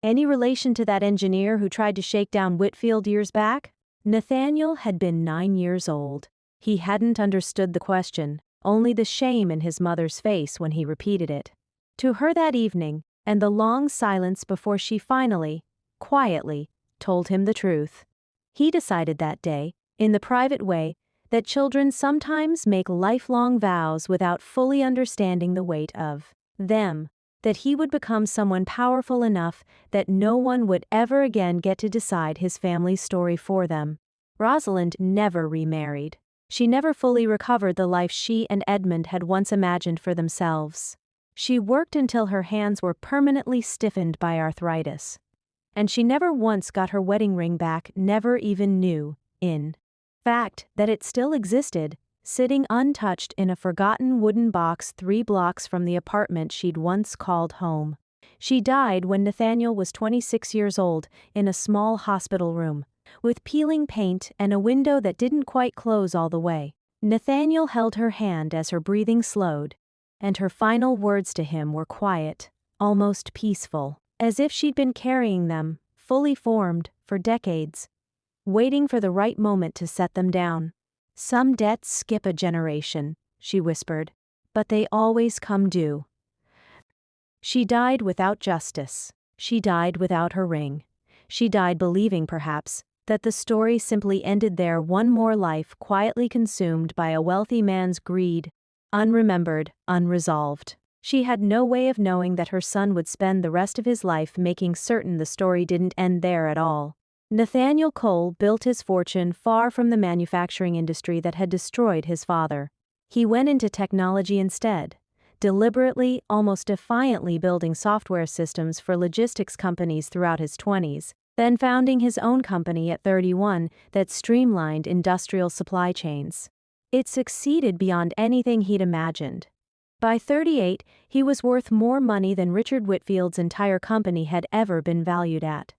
Any relation to that engineer who tried to shake down Whitfield years back?" Nathaniel had been 9 years old. He hadn't understood the question, only the shame in his mother's face when he repeated it. To her that evening, and the long silence before she finally, quietly, told him the truth. He decided that day, in the private way, that children sometimes make lifelong vows without fully understanding the weight of them, that he would become someone powerful enough that no one would ever again get to decide his family's story for them. Rosalind never remarried. She never fully recovered the life she and Edmund had once imagined for themselves. She worked until her hands were permanently stiffened by arthritis. And she never once got her wedding ring back, never even knew, in fact, that it still existed, sitting untouched in a forgotten wooden box 3 blocks from the apartment she'd once called home. She died when Nathaniel was 26 years old, in a small hospital room, with peeling paint and a window that didn't quite close all the way. Nathaniel held her hand as her breathing slowed, and her final words to him were quiet, almost peaceful, as if she'd been carrying them, fully formed, for decades, waiting for the right moment to set them down. "Some debts skip a generation," she whispered, "but they always come due." She died without justice. She died without her ring. She died believing, perhaps, that the story simply ended there, one more life quietly consumed by a wealthy man's greed, unremembered, unresolved. She had no way of knowing that her son would spend the rest of his life making certain the story didn't end there at all. Nathaniel Cole built his fortune far from the manufacturing industry that had destroyed his father. He went into technology instead, deliberately, almost defiantly building software systems for logistics companies throughout his 20s, then founding his own company at 31 that streamlined industrial supply chains. It succeeded beyond anything he'd imagined. By 38, he was worth more money than Richard Whitfield's entire company had ever been valued at.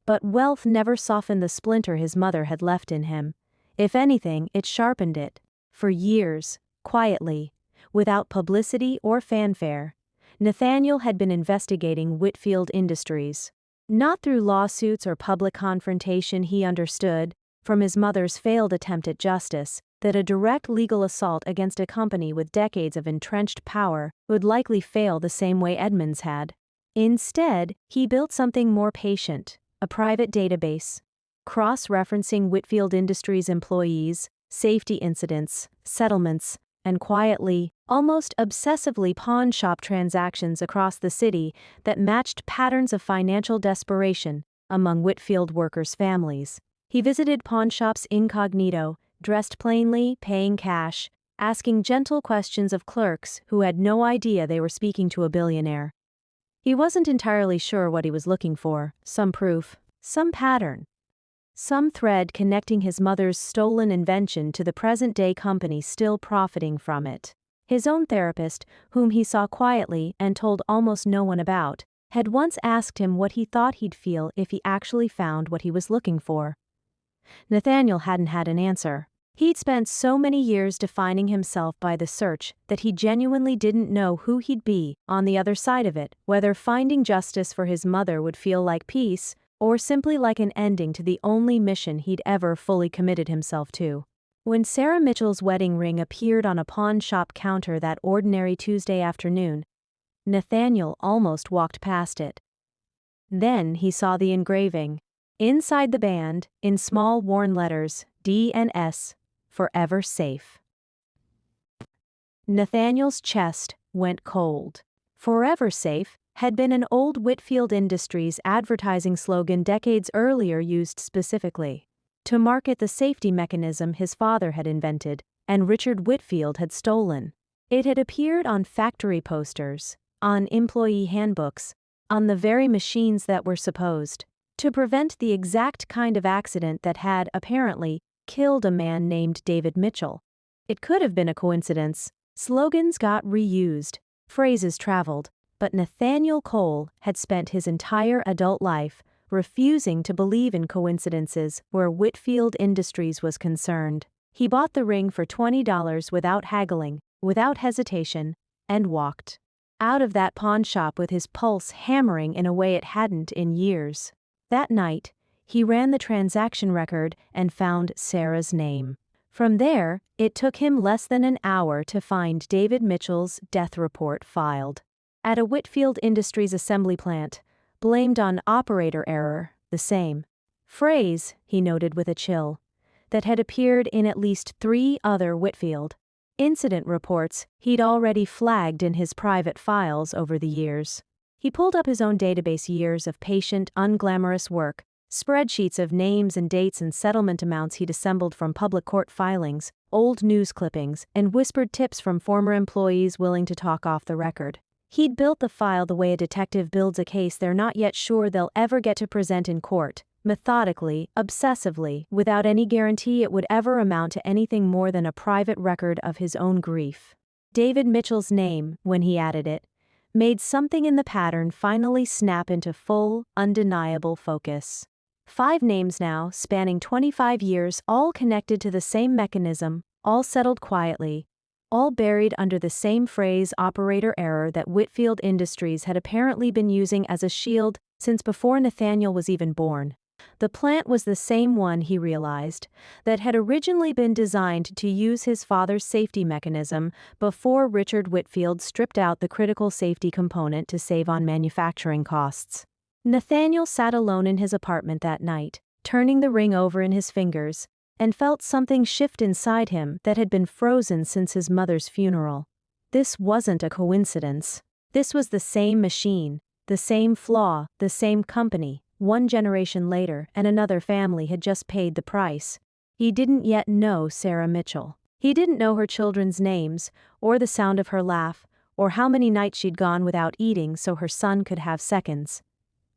But wealth never softened the splinter his mother had left in him. If anything, it sharpened it. For years, quietly, without publicity or fanfare, Nathaniel had been investigating Whitfield Industries. Not through lawsuits or public confrontation. He understood, from his mother's failed attempt at justice, that a direct legal assault against a company with decades of entrenched power would likely fail the same way Edmund's had. Instead, he built something more patient, a private database, cross-referencing Whitfield Industries employees, safety incidents, settlements, and quietly, almost obsessively pawn shop transactions across the city that matched patterns of financial desperation among Whitfield workers' families. He visited pawn shops incognito, dressed plainly, paying cash, asking gentle questions of clerks who had no idea they were speaking to a billionaire. He wasn't entirely sure what he was looking for, some proof, some pattern, some thread connecting his mother's stolen invention to the present-day company still profiting from it. His own therapist, whom he saw quietly and told almost no one about, had once asked him what he thought he'd feel if he actually found what he was looking for. Nathaniel hadn't had an answer. He'd spent so many years defining himself by the search that he genuinely didn't know who he'd be on the other side of it, whether finding justice for his mother would feel like peace, or simply like an ending to the only mission he'd ever fully committed himself to. When Sarah Mitchell's wedding ring appeared on a pawn shop counter that ordinary Tuesday afternoon, Nathaniel almost walked past it. Then he saw the engraving. Inside the band, in small worn letters, D and S, forever safe. Nathaniel's chest went cold. Forever safe had been an old Whitfield Industries advertising slogan decades earlier used specifically to market the safety mechanism his father had invented and Richard Whitfield had stolen. It had appeared on factory posters, on employee handbooks, on the very machines that were supposed to prevent the exact kind of accident that had, apparently, killed a man named David Mitchell. It could have been a coincidence. Slogans got reused, phrases traveled, but Nathaniel Cole had spent his entire adult life refusing to believe in coincidences where Whitfield Industries was concerned. He bought the ring for $20 without haggling, without hesitation, and walked out of that pawn shop with his pulse hammering in a way it hadn't in years. That night, he ran the transaction record and found Sarah's name. From there, it took him less than an hour to find David Mitchell's death report filed at a Whitfield Industries assembly plant, blamed on operator error, the same phrase, he noted with a chill, that had appeared in at least 3 other Whitfield incident reports he'd already flagged in his private files over the years. He pulled up his own database, years of patient, unglamorous work, spreadsheets of names and dates and settlement amounts he'd assembled from public court filings, old news clippings, and whispered tips from former employees willing to talk off the record. He'd built the file the way a detective builds a case they're not yet sure they'll ever get to present in court, methodically, obsessively, without any guarantee it would ever amount to anything more than a private record of his own grief. David Mitchell's name, when he added it, made something in the pattern finally snap into full, undeniable focus. 5 names now, spanning 25 years, all connected to the same mechanism, all settled quietly, all buried under the same phrase, operator error, that Whitfield Industries had apparently been using as a shield since before Nathaniel was even born. The plant was the same one, he realized, that had originally been designed to use his father's safety mechanism before Richard Whitfield stripped out the critical safety component to save on manufacturing costs. Nathaniel sat alone in his apartment that night, turning the ring over in his fingers, and felt something shift inside him that had been frozen since his mother's funeral. This wasn't a coincidence. This was the same machine, the same flaw, the same company. 1 generation later, and another family had just paid the price. He didn't yet know Sarah Mitchell. He didn't know her children's names, or the sound of her laugh, or how many nights she'd gone without eating so her son could have seconds.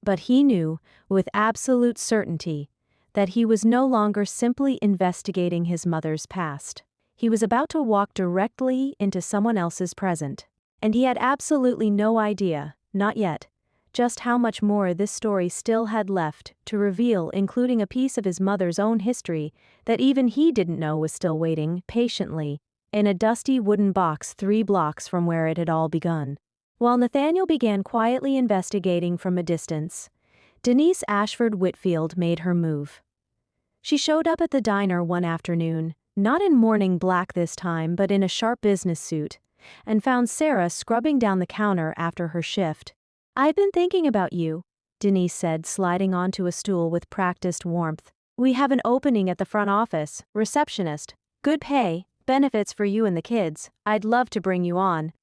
But he knew, with absolute certainty, that he was no longer simply investigating his mother's past. He was about to walk directly into someone else's present. And he had absolutely no idea, not yet, just how much more this story still had left to reveal, including a piece of his mother's own history that even he didn't know was still waiting, patiently, in a dusty wooden box 3 blocks from where it had all begun. While Nathaniel began quietly investigating from a distance, Denise Ashford Whitfield made her move. She showed up at the diner one afternoon, not in morning black this time but in a sharp business suit, and found Sarah scrubbing down the counter after her shift. "I've been thinking about you," Denise said, sliding onto a stool with practiced warmth. "We have an opening at the front office, receptionist, good pay, benefits for you and the kids. I'd love to bring you on."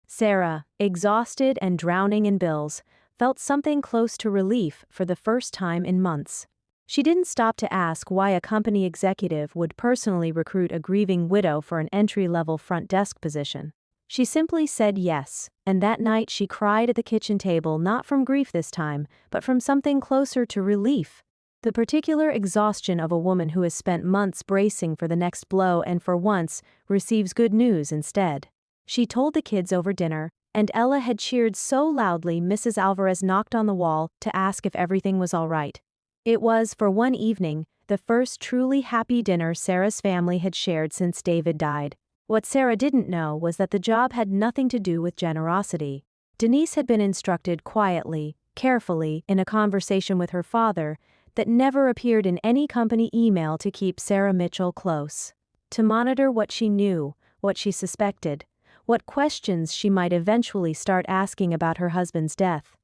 Sarah, exhausted and drowning in bills, felt something close to relief for the first time in months. She didn't stop to ask why a company executive would personally recruit a grieving widow for an entry-level front desk position. She simply said yes, and that night she cried at the kitchen table, not from grief this time, but from something closer to relief. The particular exhaustion of a woman who has spent months bracing for the next blow and for once receives good news instead. She told the kids over dinner, and Ella had cheered so loudly Mrs. Alvarez knocked on the wall to ask if everything was all right. It was, for one evening, the first truly happy dinner Sarah's family had shared since David died. What Sarah didn't know was that the job had nothing to do with generosity. Denise had been instructed quietly, carefully, in a conversation with her father that never appeared in any company email to keep Sarah Mitchell close. To monitor what she knew, what she suspected, what questions she might eventually start asking about her husband's death.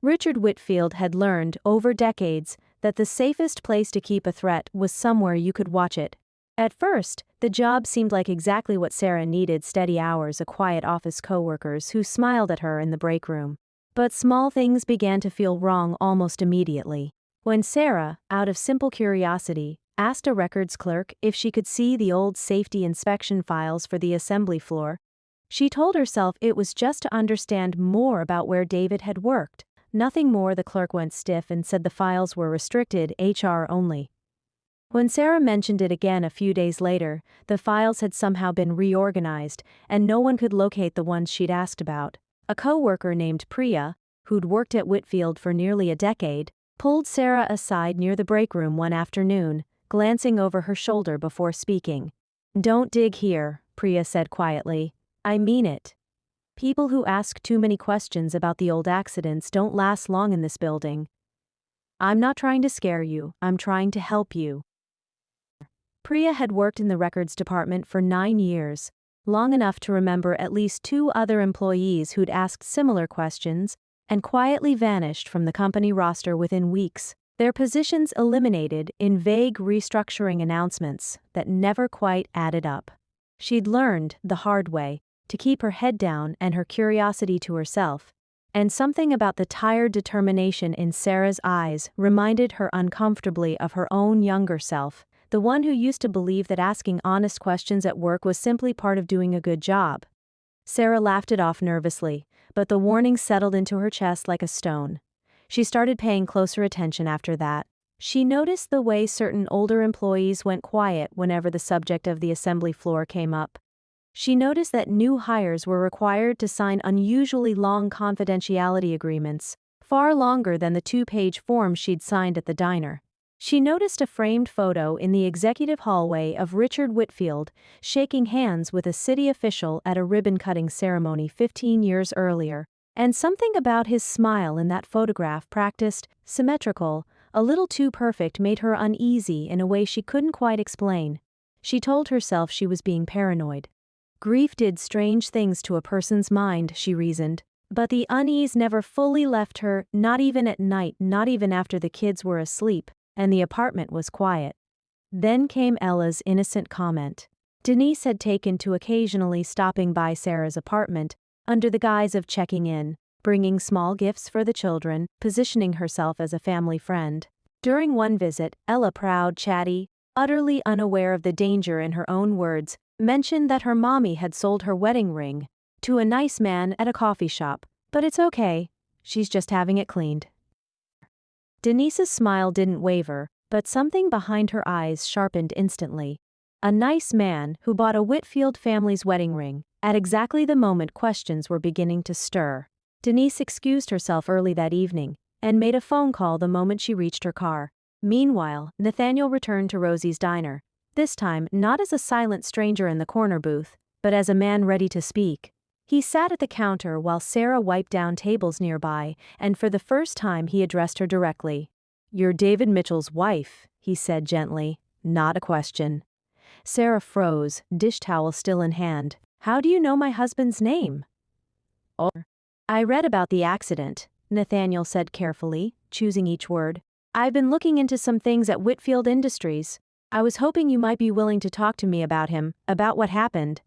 Richard Whitfield had learned, over decades, that the safest place to keep a threat was somewhere you could watch it. At first, the job seemed like exactly what Sarah needed: steady hours, a quiet office, coworkers who smiled at her in the break room. But small things began to feel wrong almost immediately. When Sarah, out of simple curiosity, asked a records clerk if she could see the old safety inspection files for the assembly floor, she told herself it was just to understand more about where David had worked. Nothing more. The clerk went stiff and said the files were restricted, HR only. When Sarah mentioned it again a few days later, the files had somehow been reorganized, and no one could locate the ones she'd asked about. A co-worker named Priya, who'd worked at Whitfield for nearly a decade, pulled Sarah aside near the break room one afternoon, glancing over her shoulder before speaking. "Don't dig here," Priya said quietly. "I mean it. People who ask too many questions about the old accidents don't last long in this building. I'm not trying to scare you, I'm trying to help you." Priya had worked in the records department for 9 years, long enough to remember at least 2 other employees who'd asked similar questions and quietly vanished from the company roster within weeks, their positions eliminated in vague restructuring announcements that never quite added up. She'd learned, the hard way, to keep her head down and her curiosity to herself, and something about the tired determination in Sarah's eyes reminded her uncomfortably of her own younger self, the one who used to believe that asking honest questions at work was simply part of doing a good job. Sarah laughed it off nervously, but the warning settled into her chest like a stone. She started paying closer attention after that. She noticed the way certain older employees went quiet whenever the subject of the assembly floor came up. She noticed that new hires were required to sign unusually long confidentiality agreements, far longer than the 2-page form she'd signed at the diner. She noticed a framed photo in the executive hallway of Richard Whitfield shaking hands with a city official at a ribbon-cutting ceremony 15 years earlier, and something about his smile in that photograph, practiced, symmetrical, a little too perfect, made her uneasy in a way she couldn't quite explain. She told herself she was being paranoid. Grief did strange things to a person's mind, she reasoned, but the unease never fully left her, not even at night, not even after the kids were asleep and the apartment was quiet. Then came Ella's innocent comment. Denise had taken to occasionally stopping by Sarah's apartment under the guise of checking in, bringing small gifts for the children, positioning herself as a family friend. During one visit, Ella, proud, chatty, utterly unaware of the danger in her own words, mentioned that her mommy had sold her wedding ring to a nice man at a coffee shop, but it's okay, she's just having it cleaned. Denise's smile didn't waver, but something behind her eyes sharpened instantly. A nice man who bought a Whitfield family's wedding ring, at exactly the moment questions were beginning to stir. Denise excused herself early that evening, and made a phone call the moment she reached her car. Meanwhile, Nathaniel returned to Rosie's diner, this time not as a silent stranger in the corner booth, but as a man ready to speak. He sat at the counter while Sarah wiped down tables nearby, and for the first time he addressed her directly. "You're David Mitchell's wife," he said gently, not a question. Sarah froze, dish towel still in hand. "How do you know my husband's name?" "Oh, I read about the accident," Nathaniel said carefully, choosing each word. "I've been looking into some things at Whitfield Industries. I was hoping you might be willing to talk to me about him, about what happened."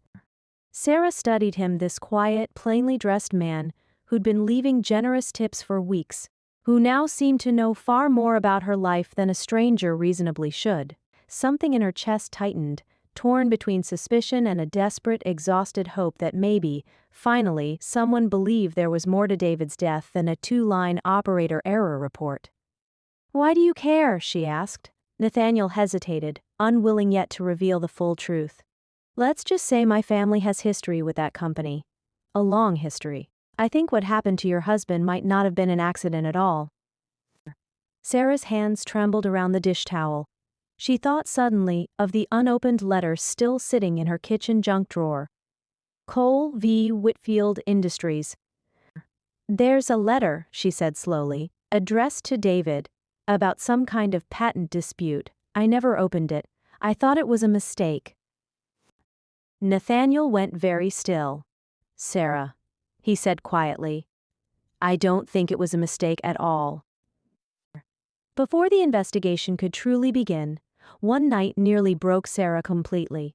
Sarah studied him, this quiet, plainly dressed man who'd been leaving generous tips for weeks, who now seemed to know far more about her life than a stranger reasonably should. Something in her chest tightened, torn between suspicion and a desperate, exhausted hope that maybe, finally, someone believed there was more to David's death than a 2-line operator error report. "Why do you care?" she asked. Nathaniel hesitated, unwilling yet to reveal the full truth. "Let's just say my family has history with that company. A long history. I think what happened to your husband might not have been an accident at all." Sarah's hands trembled around the dish towel. She thought suddenly of the unopened letter still sitting in her kitchen junk drawer. Cole v. Whitfield Industries. "There's a letter," she said slowly, "addressed to David, about some kind of patent dispute. I never opened it. I thought it was a mistake." Nathaniel went very still. "Sarah," he said quietly, "I don't think it was a mistake at all." Before the investigation could truly begin, one night nearly broke Sarah completely.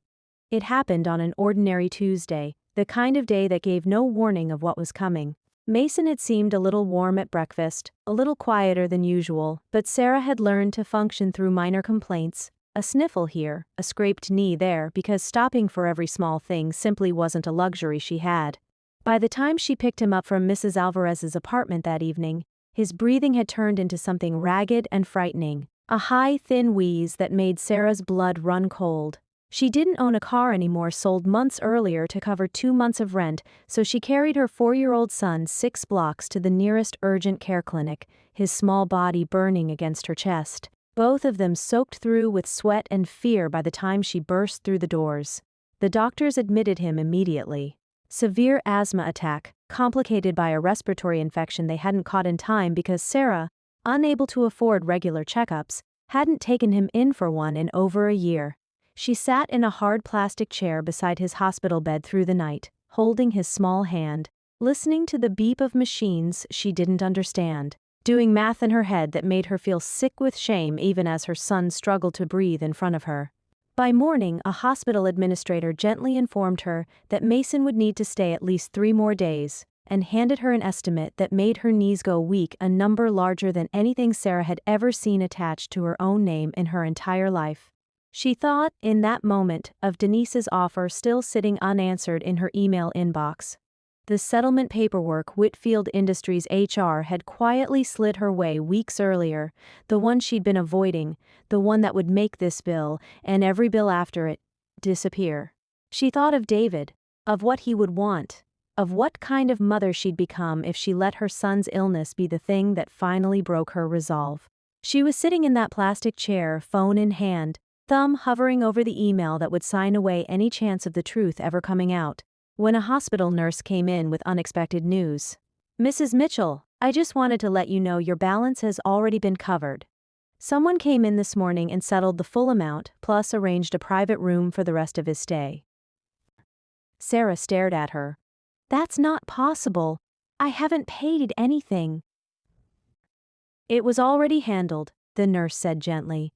It happened on an ordinary Tuesday, the kind of day that gave no warning of what was coming. Mason had seemed a little warm at breakfast, a little quieter than usual, but Sarah had learned to function through minor complaints, a sniffle here, a scraped knee there, because stopping for every small thing simply wasn't a luxury she had. By the time she picked him up from Mrs. Alvarez's apartment that evening, his breathing had turned into something ragged and frightening, a high, thin wheeze that made Sarah's blood run cold. She didn't own a car anymore, sold months earlier to cover 2 months of rent, so she carried her 4-year-old son 6 blocks to the nearest urgent care clinic, his small body burning against her chest, both of them soaked through with sweat and fear by the time she burst through the doors. The doctors admitted him immediately. Severe asthma attack, complicated by a respiratory infection they hadn't caught in time because Sarah, unable to afford regular checkups, hadn't taken him in for one in over a year. She sat in a hard plastic chair beside his hospital bed through the night, holding his small hand, listening to the beep of machines she didn't understand, doing math in her head that made her feel sick with shame even as her son struggled to breathe in front of her. By morning, a hospital administrator gently informed her that Mason would need to stay at least 3 more days, and handed her an estimate that made her knees go weak, a number larger than anything Sarah had ever seen attached to her own name in her entire life. She thought, in that moment, of Denise's offer still sitting unanswered in her email inbox. The settlement paperwork Whitfield Industries HR had quietly slid her way weeks earlier, the one she'd been avoiding, the one that would make this bill, and every bill after it, disappear. She thought of David, of what he would want, of what kind of mother she'd become if she let her son's illness be the thing that finally broke her resolve. She was sitting in that plastic chair, phone in hand, thumb hovering over the email that would sign away any chance of the truth ever coming out, when a hospital nurse came in with unexpected news. "Mrs. Mitchell, I just wanted to let you know your balance has already been covered. Someone came in this morning and settled the full amount, plus arranged a private room for the rest of his stay." Sarah stared at her. "That's not possible. I haven't paid anything." "It was already handled," the nurse said gently.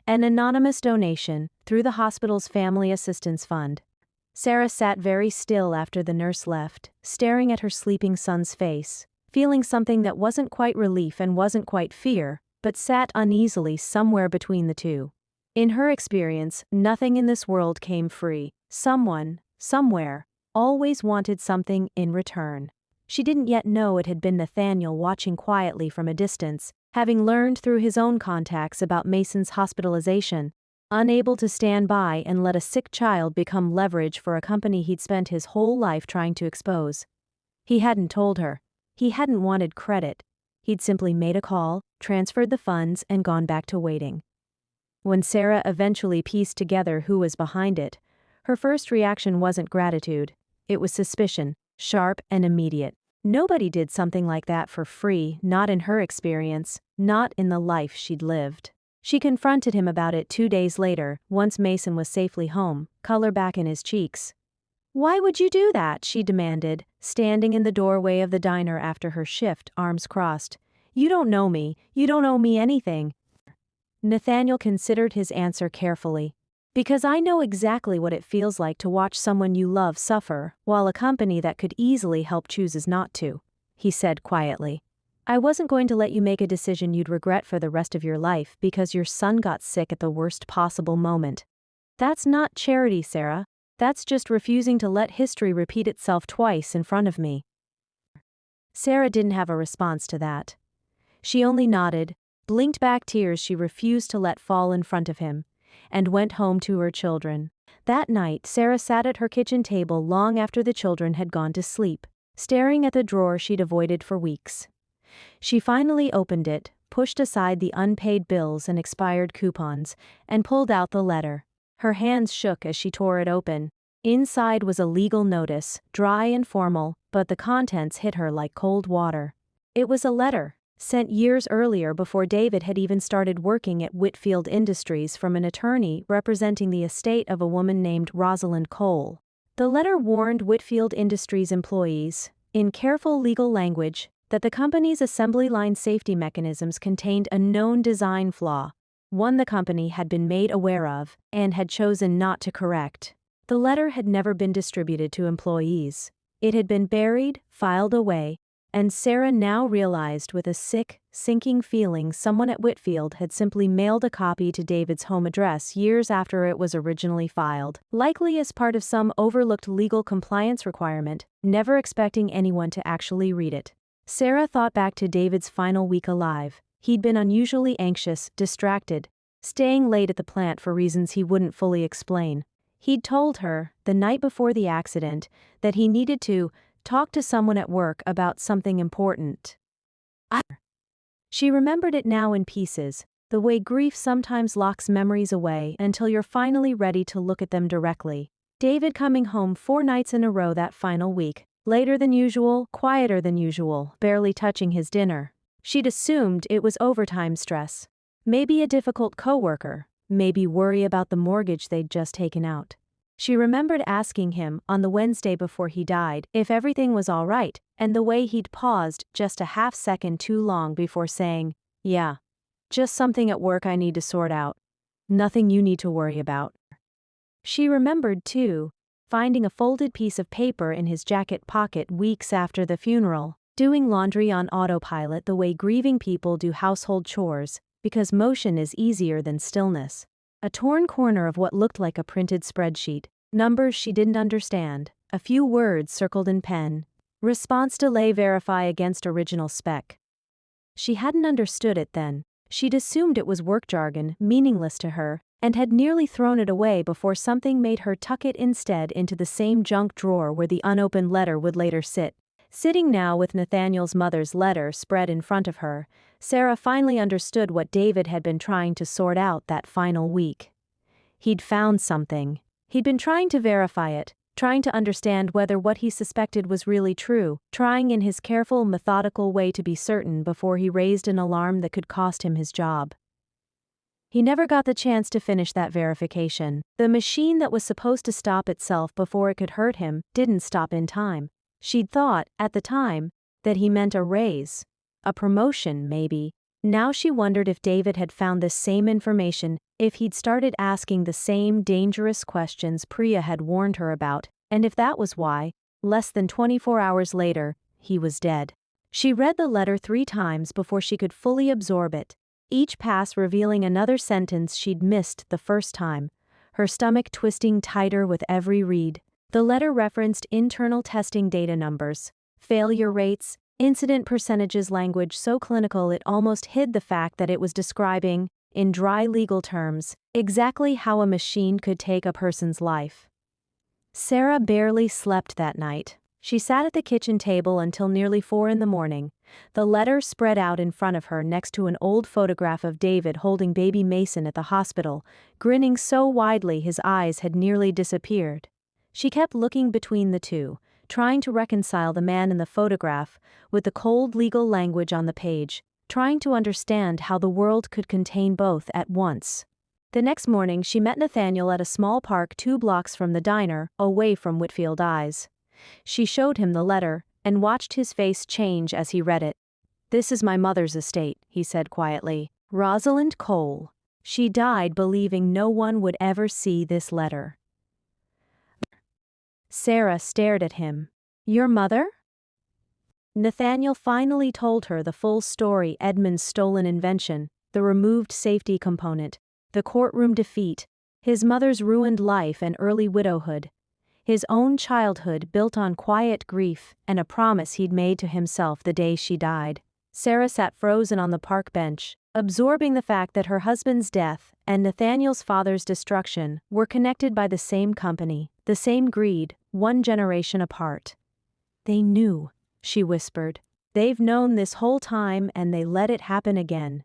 "An anonymous donation, through the hospital's Family Assistance Fund." Sarah sat very still after the nurse left, staring at her sleeping son's face, feeling something that wasn't quite relief and wasn't quite fear, but sat uneasily somewhere between the two. In her experience, nothing in this world came free. Someone, somewhere, always wanted something in return. She didn't yet know it had been Nathaniel watching quietly from a distance, having learned through his own contacts about Mason's hospitalization, unable to stand by and let a sick child become leverage for a company he'd spent his whole life trying to expose. He hadn't told her. He hadn't wanted credit. He'd simply made a call, transferred the funds, and gone back to waiting. When Sarah eventually pieced together who was behind it, her first reaction wasn't gratitude. It was suspicion, sharp and immediate. Nobody did something like that for free, not in her experience, not in the life she'd lived. She confronted him about it 2 days later, once Mason was safely home, color back in his cheeks. "Why would you do that?" she demanded, standing in the doorway of the diner after her shift, arms crossed. "You don't know me. You don't owe me anything." Nathaniel considered his answer carefully. "Because I know exactly what it feels like to watch someone you love suffer, while a company that could easily help chooses not to," he said quietly. "I wasn't going to let you make a decision you'd regret for the rest of your life because your son got sick at the worst possible moment. That's not charity, Sarah. That's just refusing to let history repeat itself twice in front of me." Sarah didn't have a response to that. She only nodded, blinked back tears she refused to let fall in front of him, and went home to her children. That night, Sarah sat at her kitchen table long after the children had gone to sleep, staring at the drawer she'd avoided for weeks. She finally opened it, pushed aside the unpaid bills and expired coupons, and pulled out the letter. Her hands shook as she tore it open. Inside was a legal notice, dry and formal, but the contents hit her like cold water. It was a letter, sent years earlier before David had even started working at Whitfield Industries, from an attorney representing the estate of a woman named Rosalind Cole. The letter warned Whitfield Industries employees, in careful legal language, that the company's assembly line safety mechanisms contained a known design flaw, one the company had been made aware of and had chosen not to correct. The letter had never been distributed to employees. It had been buried, filed away, and Sarah now realized with a sick, sinking feeling someone at Whitfield had simply mailed a copy to David's home address years after it was originally filed, likely as part of some overlooked legal compliance requirement, never expecting anyone to actually read it. Sarah thought back to David's final week alive. He'd been unusually anxious, distracted, staying late at the plant for reasons he wouldn't fully explain. He'd told her, the night before the accident, that he needed to talk to someone at work about something important. She remembered it now in pieces, the way grief sometimes locks memories away until you're finally ready to look at them directly. David coming home 4 nights in a row that final week, later than usual, quieter than usual, barely touching his dinner. She'd assumed it was overtime stress. Maybe a difficult coworker, maybe worry about the mortgage they'd just taken out. She remembered asking him, on the Wednesday before he died, if everything was all right, and the way he'd paused just a half-second too long before saying, "Yeah. Just something at work I need to sort out. Nothing you need to worry about." She remembered, too, finding a folded piece of paper in his jacket pocket weeks after the funeral, doing laundry on autopilot the way grieving people do household chores, because motion is easier than stillness. A torn corner of what looked like a printed spreadsheet, numbers she didn't understand, a few words circled in pen. Response delay verify against original spec. She hadn't understood it then. She'd assumed it was work jargon, meaningless to her, and had nearly thrown it away before something made her tuck it instead into the same junk drawer where the unopened letter would later sit. Sitting now with Nathaniel's mother's letter spread in front of her, Sarah finally understood what David had been trying to sort out that final week. He'd found something. He'd been trying to verify it, trying to understand whether what he suspected was really true, trying in his careful, methodical way to be certain before he raised an alarm that could cost him his job. He never got the chance to finish that verification. The machine that was supposed to stop itself before it could hurt him didn't stop in time. She'd thought, at the time, that he meant a raise. A promotion, maybe. Now she wondered if David had found this same information, if he'd started asking the same dangerous questions Priya had warned her about, and if that was why, less than 24 hours later, he was dead. She read the letter 3 times before she could fully absorb it, each pass revealing another sentence she'd missed the first time, her stomach twisting tighter with every read. The letter referenced internal testing data numbers, failure rates, incident percentages, language so clinical it almost hid the fact that it was describing, in dry legal terms, exactly how a machine could take a person's life. Sarah barely slept that night. She sat at the kitchen table until nearly 4 in the morning, the letter spread out in front of her next to an old photograph of David holding baby Mason at the hospital, grinning so widely his eyes had nearly disappeared. She kept looking between the two, trying to reconcile the man in the photograph with the cold legal language on the page, trying to understand how the world could contain both at once. The next morning she met Nathaniel at a small park 2 blocks from the diner, away from Whitfield eyes. She showed him the letter, and watched his face change as he read it. "This is my mother's estate," he said quietly. "Rosalind Cole. She died believing no one would ever see this letter." Sarah stared at him. "Your mother?" Nathaniel finally told her the full story: Edmund's stolen invention, the removed safety component, the courtroom defeat, his mother's ruined life and early widowhood, his own childhood built on quiet grief and a promise he'd made to himself the day she died. Sarah sat frozen on the park bench, absorbing the fact that her husband's death and Nathaniel's father's destruction were connected by the same company, the same greed, 1 generation apart. "They knew," she whispered. "They've known this whole time and they let it happen again."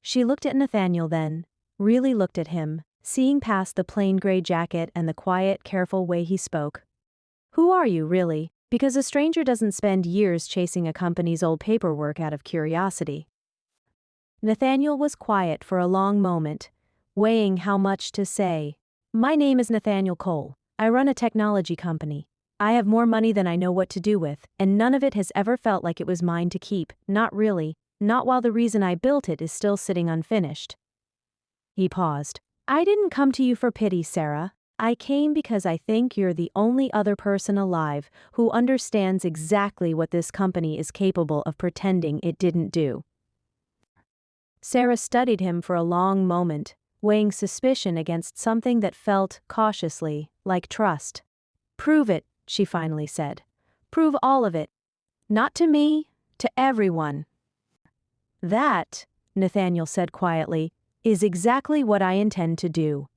She looked at Nathaniel then, really looked at him, seeing past the plain gray jacket and the quiet, careful way he spoke. "Who are you, really? Because a stranger doesn't spend years chasing a company's old paperwork out of curiosity." Nathaniel was quiet for a long moment, weighing how much to say. "My name is Nathaniel Cole. I run a technology company. I have more money than I know what to do with, and none of it has ever felt like it was mine to keep, not really, not while the reason I built it is still sitting unfinished." He paused. "I didn't come to you for pity, Sarah. I came because I think you're the only other person alive who understands exactly what this company is capable of pretending it didn't do." Sarah studied him for a long moment, weighing suspicion against something that felt, cautiously, like trust. "Prove it," she finally said. "Prove all of it. Not to me, to everyone." "That," Nathaniel said quietly, "is exactly what I intend to do."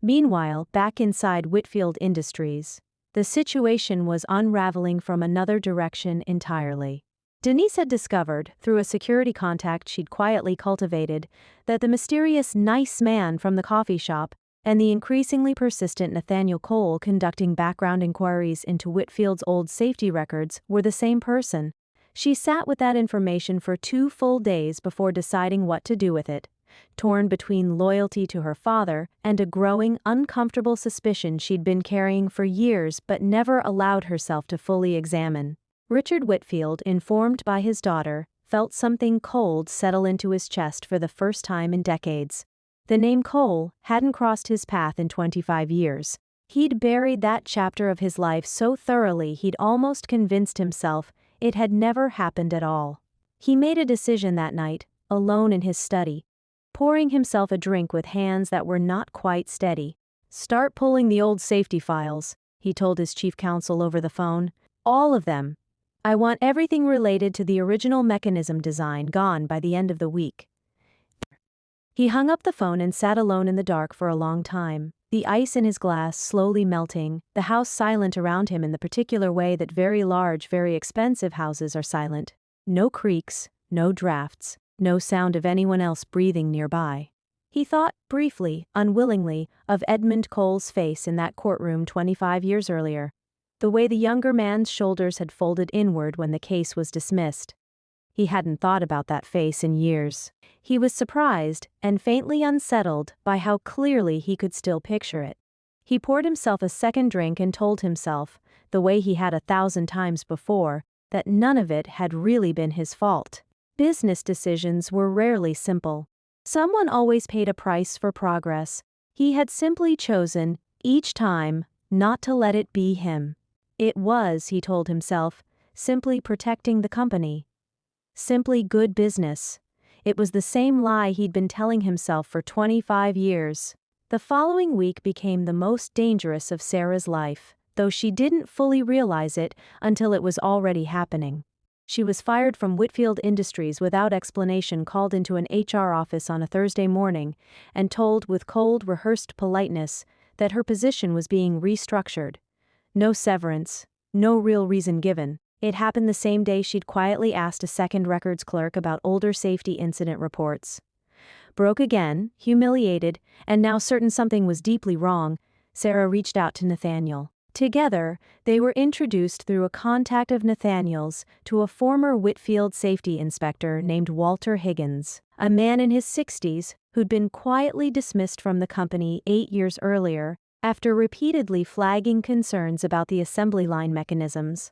Meanwhile, back inside Whitfield Industries, the situation was unraveling from another direction entirely. Denise had discovered, through a security contact she'd quietly cultivated, that the mysterious nice man from the coffee shop and the increasingly persistent Nathaniel Cole conducting background inquiries into Whitfield's old safety records were the same person. She sat with that information for 2 full days before deciding what to do with it, torn between loyalty to her father and a growing, uncomfortable suspicion she'd been carrying for years but never allowed herself to fully examine. Richard Whitfield, informed by his daughter, felt something cold settle into his chest for the first time in decades. The name Cole hadn't crossed his path in 25 years. He'd buried that chapter of his life so thoroughly he'd almost convinced himself it had never happened at all. He made a decision that night, alone in his study, pouring himself a drink with hands that were not quite steady. "Start pulling the old safety files," he told his chief counsel over the phone. "All of them. I want everything related to the original mechanism design gone by the end of the week." He hung up the phone and sat alone in the dark for a long time, the ice in his glass slowly melting, the house silent around him in the particular way that very large, very expensive houses are silent. No creaks, no drafts, no sound of anyone else breathing nearby. He thought, briefly, unwillingly, of Edmund Cole's face in that courtroom 25 years earlier, the way the younger man's shoulders had folded inward when the case was dismissed. He hadn't thought about that face in years. He was surprised and faintly unsettled by how clearly he could still picture it. He poured himself a second drink and told himself, the way he had 1,000 times before, that none of it had really been his fault. Business decisions were rarely simple. Someone always paid a price for progress. He had simply chosen, each time, not to let it be him. It was, he told himself, simply protecting the company. Simply good business. It was the same lie he'd been telling himself for 25 years. The following week became the most dangerous of Sarah's life, though she didn't fully realize it until it was already happening. She was fired from Whitfield Industries without explanation, called into an HR office on a Thursday morning, and told with cold, rehearsed politeness that her position was being restructured. No severance, no real reason given. It happened the same day she'd quietly asked a second records clerk about older safety incident reports. Broke again, humiliated, and now certain something was deeply wrong, Sarah reached out to Nathaniel. Together, they were introduced through a contact of Nathaniel's to a former Whitfield safety inspector named Walter Higgins, a man in his 60s who'd been quietly dismissed from the company 8 years earlier after repeatedly flagging concerns about the assembly line mechanisms.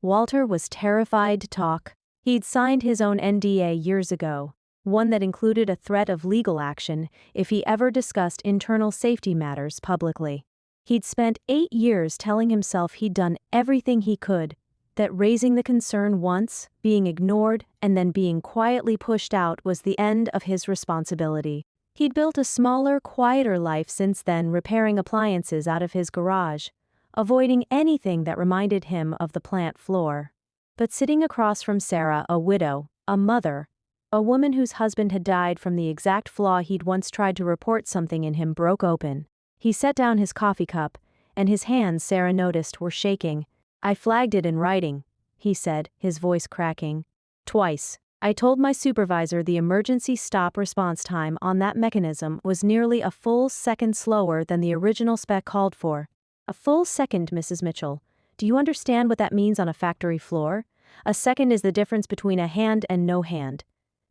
Walter was terrified to talk. He'd signed his own NDA years ago, one that included a threat of legal action if he ever discussed internal safety matters publicly. He'd spent 8 years telling himself he'd done everything he could, that raising the concern once, being ignored, and then being quietly pushed out was the end of his responsibility. He'd built a smaller, quieter life since then, repairing appliances out of his garage, avoiding anything that reminded him of the plant floor. But sitting across from Sarah, a widow, a mother, a woman whose husband had died from the exact flaw he'd once tried to report, something in him broke open. He set down his coffee cup, and his hands, Sarah noticed, were shaking. "I flagged it in writing," he said, his voice cracking. "Twice. I told my supervisor the emergency stop response time on that mechanism was nearly a full second slower than the original spec called for." "A full second, Mrs. Mitchell. Do you understand what that means on a factory floor? A second is the difference between a hand and no hand.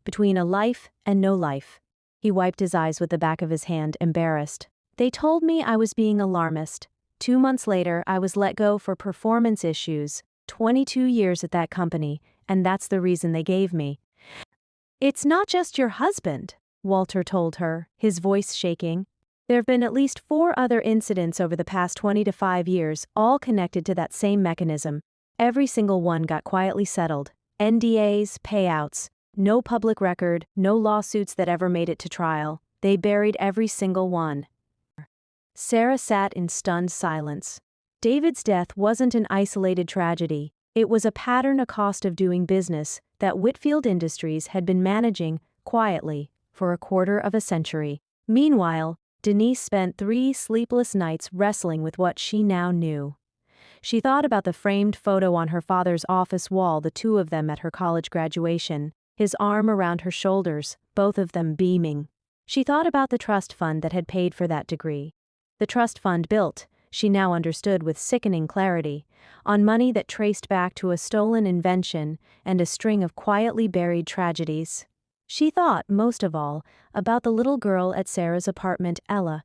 Between a life and no life." He wiped his eyes with the back of his hand, embarrassed. "They told me I was being alarmist. 2 months later, I was let go for performance issues. 22 years at that company, and that's the reason they gave me." "It's not just your husband," Walter told her, his voice shaking. "There have been at least 4 other incidents over the past 20 to 5 years, all connected to that same mechanism. Every single one got quietly settled. NDAs, payouts. No public record, no lawsuits that ever made it to trial. They buried every single one." Sarah sat in stunned silence. David's death wasn't an isolated tragedy. It was a pattern, a cost of doing business that Whitfield Industries had been managing, quietly, for a quarter of a century. Meanwhile, Denise spent 3 sleepless nights wrestling with what she now knew. She thought about the framed photo on her father's office wall, the two of them at her college graduation, his arm around her shoulders, both of them beaming. She thought about the trust fund that had paid for that degree. The trust fund built, she now understood with sickening clarity, on money that traced back to a stolen invention and a string of quietly buried tragedies. She thought, most of all, about the little girl at Sarah's apartment, Ella,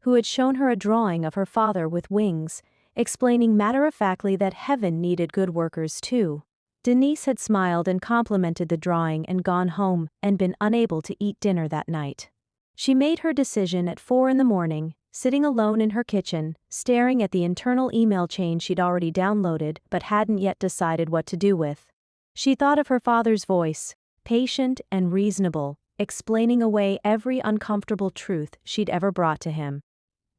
who had shown her a drawing of her father with wings, explaining matter-of-factly that heaven needed good workers too. Denise had smiled and complimented the drawing and gone home and been unable to eat dinner that night. She made her decision at 4 in the morning, sitting alone in her kitchen, staring at the internal email chain she'd already downloaded but hadn't yet decided what to do with. She thought of her father's voice, patient and reasonable, explaining away every uncomfortable truth she'd ever brought to him.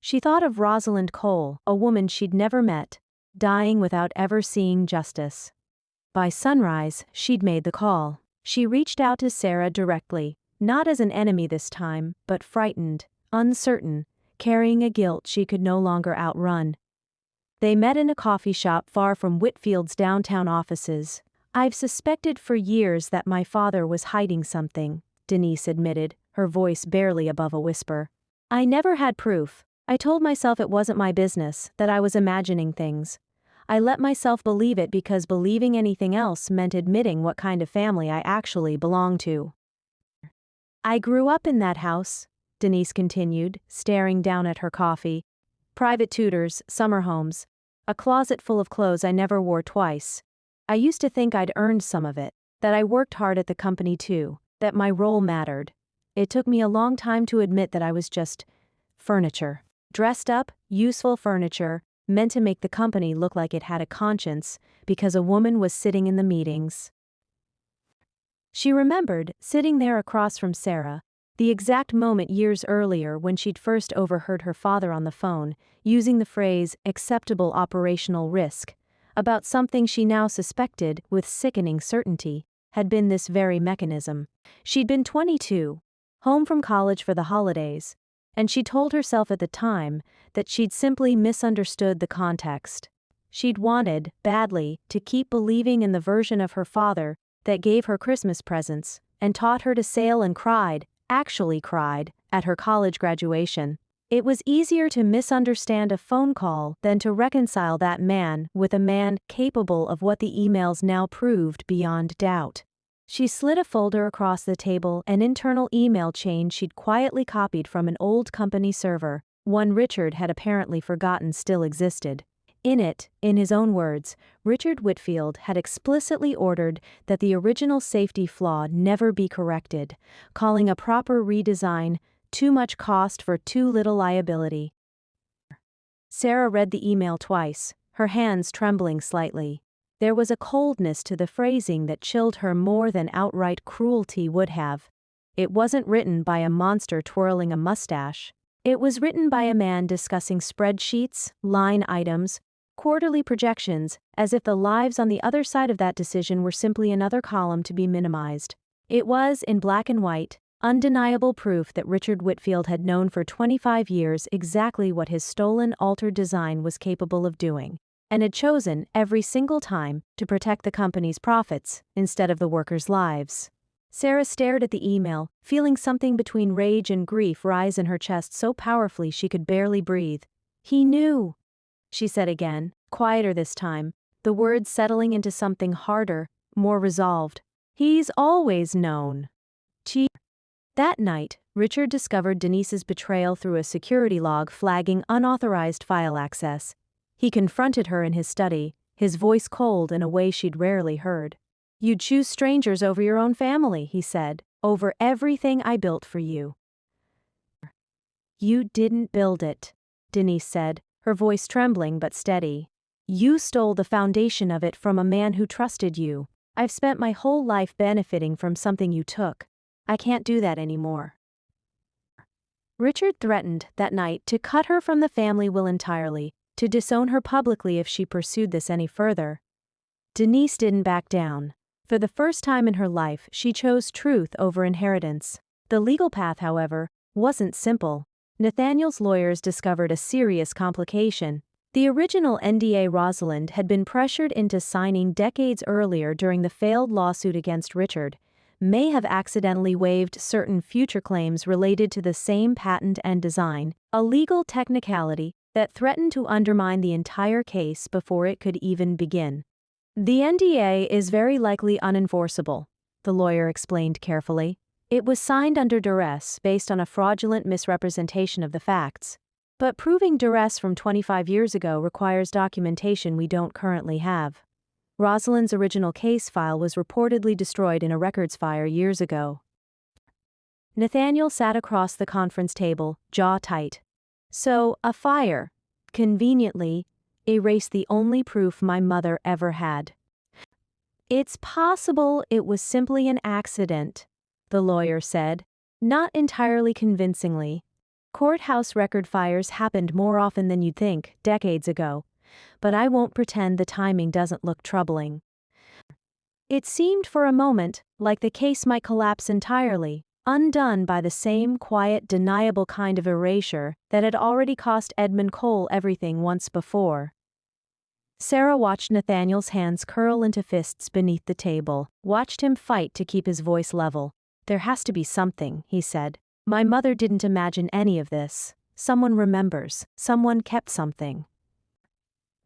She thought of Rosalind Cole, a woman she'd never met, dying without ever seeing justice. By sunrise, she'd made the call. She reached out to Sarah directly, not as an enemy this time, but frightened, uncertain, carrying a guilt she could no longer outrun. They met in a coffee shop far from Whitfield's downtown offices. "I've suspected for years that my father was hiding something," Denise admitted, her voice barely above a whisper. "I never had proof. I told myself it wasn't my business, that I was imagining things. I let myself believe it because believing anything else meant admitting what kind of family I actually belonged to." "I grew up in that house," Denise continued, staring down at her coffee. "Private tutors, summer homes, a closet full of clothes I never wore twice. I used to think I'd earned some of it, that I worked hard at the company too, that my role mattered. It took me a long time to admit that I was just furniture. Dressed up, useful furniture, meant to make the company look like it had a conscience, because a woman was sitting in the meetings." She remembered, sitting there across from Sarah, the exact moment years earlier when she'd first overheard her father on the phone, using the phrase, acceptable operational risk, about something she now suspected, with sickening certainty, had been this very mechanism. She'd been 22, home from college for the holidays, and she told herself at the time that she'd simply misunderstood the context. She'd wanted, badly, to keep believing in the version of her father that gave her Christmas presents and taught her to sail and cried, actually cried, at her college graduation. It was easier to misunderstand a phone call than to reconcile that man with a man capable of what the emails now proved beyond doubt. She slid a folder across the table, an internal email chain she'd quietly copied from an old company server, one Richard had apparently forgotten still existed. In it, in his own words, Richard Whitfield had explicitly ordered that the original safety flaw never be corrected, calling a proper redesign too much cost for too little liability. Sarah read the email twice, her hands trembling slightly. There was a coldness to the phrasing that chilled her more than outright cruelty would have. It wasn't written by a monster twirling a mustache. It was written by a man discussing spreadsheets, line items, quarterly projections, as if the lives on the other side of that decision were simply another column to be minimized. It was, in black and white, undeniable proof that Richard Whitfield had known for 25 years exactly what his stolen, altered design was capable of doing, and had chosen, every single time, to protect the company's profits, instead of the workers' lives. Sarah stared at the email, feeling something between rage and grief rise in her chest so powerfully she could barely breathe. "He knew," she said again, quieter this time, the words settling into something harder, more resolved. "He's always known." That night, Richard discovered Denise's betrayal through a security log flagging unauthorized file access. He confronted her in his study, his voice cold in a way she'd rarely heard. "You'd choose strangers over your own family," he said, "over everything I built for you." "You didn't build it," Denise said, her voice trembling but steady. "You stole the foundation of it from a man who trusted you. I've spent my whole life benefiting from something you took. I can't do that anymore." Richard threatened, that night, to cut her from the family will entirely, to disown her publicly if she pursued this any further. Denise didn't back down. For the first time in her life, she chose truth over inheritance. The legal path, however, wasn't simple. Nathaniel's lawyers discovered a serious complication. The original NDA Rosalind had been pressured into signing decades earlier during the failed lawsuit against Richard, may have accidentally waived certain future claims related to the same patent and design, a legal technicality that threatened to undermine the entire case before it could even begin. The NDA is very likely unenforceable, the lawyer explained carefully. It was signed under duress based on a fraudulent misrepresentation of the facts. But proving duress from 25 years ago requires documentation we don't currently have. Rosalind's original case file was reportedly destroyed in a records fire years ago. Nathaniel sat across the conference table, jaw tight. So, a fire, conveniently, erased the only proof my mother ever had. It's possible it was simply an accident, the lawyer said, not entirely convincingly. Courthouse record fires happened more often than you'd think, decades ago, but I won't pretend the timing doesn't look troubling. It seemed for a moment like the case might collapse entirely, undone by the same quiet, deniable kind of erasure that had already cost Edmund Cole everything once before. Sarah watched Nathaniel's hands curl into fists beneath the table, watched him fight to keep his voice level. There has to be something, he said. My mother didn't imagine any of this. Someone remembers. Someone kept something.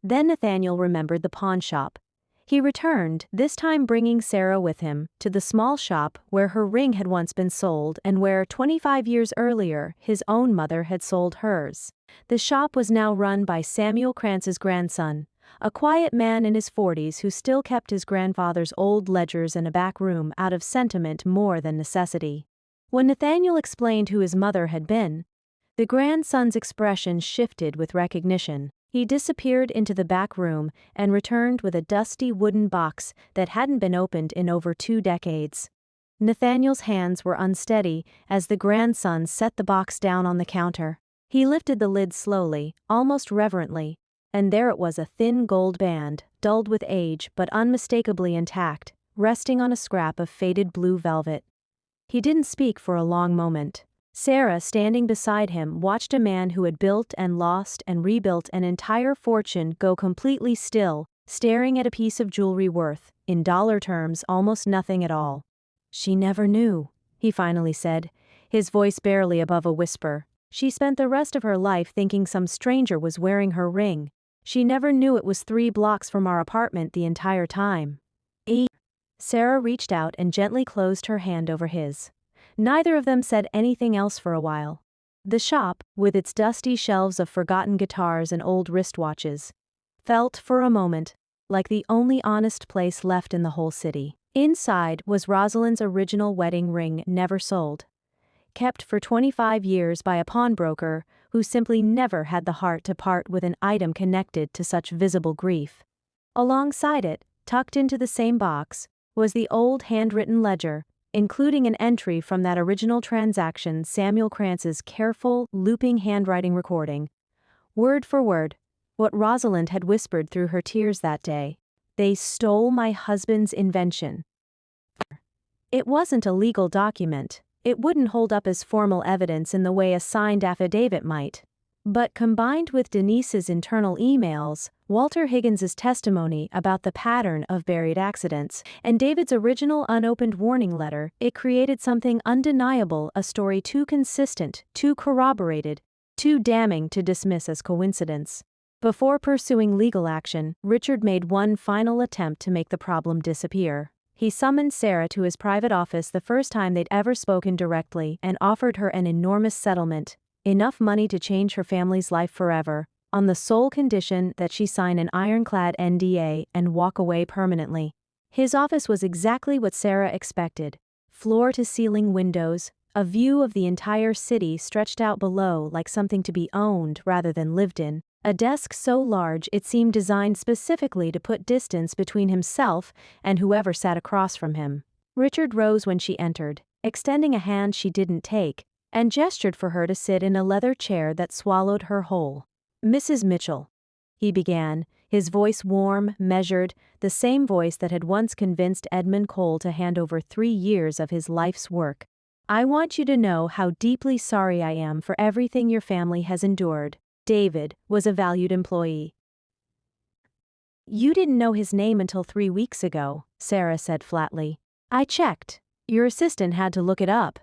Then Nathaniel remembered the pawn shop. He returned, this time bringing Sarah with him, to the small shop where her ring had once been sold and where, 25 years earlier, his own mother had sold hers. The shop was now run by Samuel Krantz's grandson, a quiet man in his 40s who still kept his grandfather's old ledgers in a back room out of sentiment more than necessity. When Nathaniel explained who his mother had been, the grandson's expression shifted with recognition. He disappeared into the back room and returned with a dusty wooden box that hadn't been opened in over 2 decades. Nathaniel's hands were unsteady as the grandson set the box down on the counter. He lifted the lid slowly, almost reverently, and there it was, a thin gold band, dulled with age but unmistakably intact, resting on a scrap of faded blue velvet. He didn't speak for a long moment. Sarah, standing beside him, watched a man who had built and lost and rebuilt an entire fortune go completely still, staring at a piece of jewelry worth, in dollar terms, almost nothing at all. She never knew, he finally said, his voice barely above a whisper. She spent the rest of her life thinking some stranger was wearing her ring. She never knew it was 3 blocks from our apartment the entire time. Sarah reached out and gently closed her hand over his. Neither of them said anything else for a while. The shop, with its dusty shelves of forgotten guitars and old wristwatches, felt for a moment like the only honest place left in the whole city. Inside was Rosalind's original wedding ring, never sold, kept for 25 years by a pawnbroker who simply never had the heart to part with an item connected to such visible grief. Alongside it, tucked into the same box, was the old handwritten ledger, including an entry from that original transaction, Samuel Krantz's careful, looping handwriting recording. Word for word, what Rosalind had whispered through her tears that day. They stole my husband's invention. It wasn't a legal document. It wouldn't hold up as formal evidence in the way a signed affidavit might. But combined with Denise's internal emails, Walter Higgins's testimony about the pattern of buried accidents, and David's original unopened warning letter, it created something undeniable, a story too consistent, too corroborated, too damning to dismiss as coincidence. Before pursuing legal action, Richard made one final attempt to make the problem disappear. He summoned Sarah to his private office the first time they'd ever spoken directly and offered her an enormous settlement, enough money to change her family's life forever, on the sole condition that she sign an ironclad NDA and walk away permanently. His office was exactly what Sarah expected. Floor-to-ceiling windows, a view of the entire city stretched out below like something to be owned rather than lived in, a desk so large it seemed designed specifically to put distance between himself and whoever sat across from him. Richard rose when she entered, extending a hand she didn't take, and gestured for her to sit in a leather chair that swallowed her whole. "Mrs. Mitchell," he began, his voice warm, measured, the same voice that had once convinced Edmund Cole to hand over 3 years of his life's work. I want you to know how deeply sorry I am for everything your family has endured. David was a valued employee. You didn't know his name until 3 weeks ago, Sarah said flatly. I checked. Your assistant had to look it up.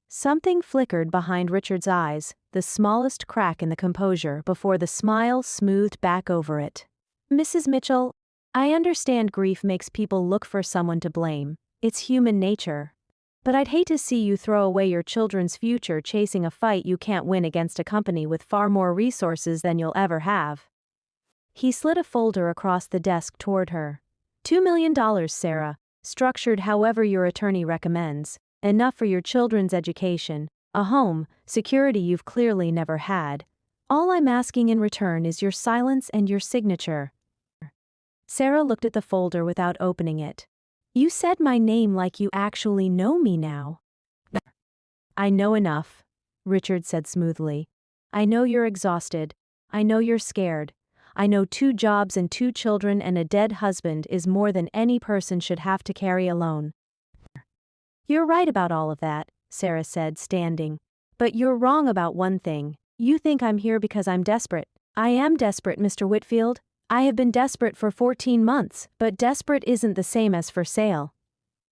Something flickered behind Richard's eyes, the smallest crack in the composure before the smile smoothed back over it. Mrs. Mitchell, I understand grief makes people look for someone to blame. It's human nature. But I'd hate to see you throw away your children's future chasing a fight you can't win against a company with far more resources than you'll ever have. He slid a folder across the desk toward her. $2 million, Sarah, structured however your attorney recommends, enough for your children's education, a home, security you've clearly never had. All I'm asking in return is your silence and your signature. Sarah looked at the folder without opening it. You said my name like you actually know me now. I know enough, Richard said smoothly. I know you're exhausted. I know you're scared. I know 2 jobs and 2 children and a dead husband is more than any person should have to carry alone. You're right about all of that, Sarah said, standing. But you're wrong about one thing. You think I'm here because I'm desperate. I am desperate, Mr. Whitfield. I have been desperate for 14 months, but desperate isn't the same as for sale.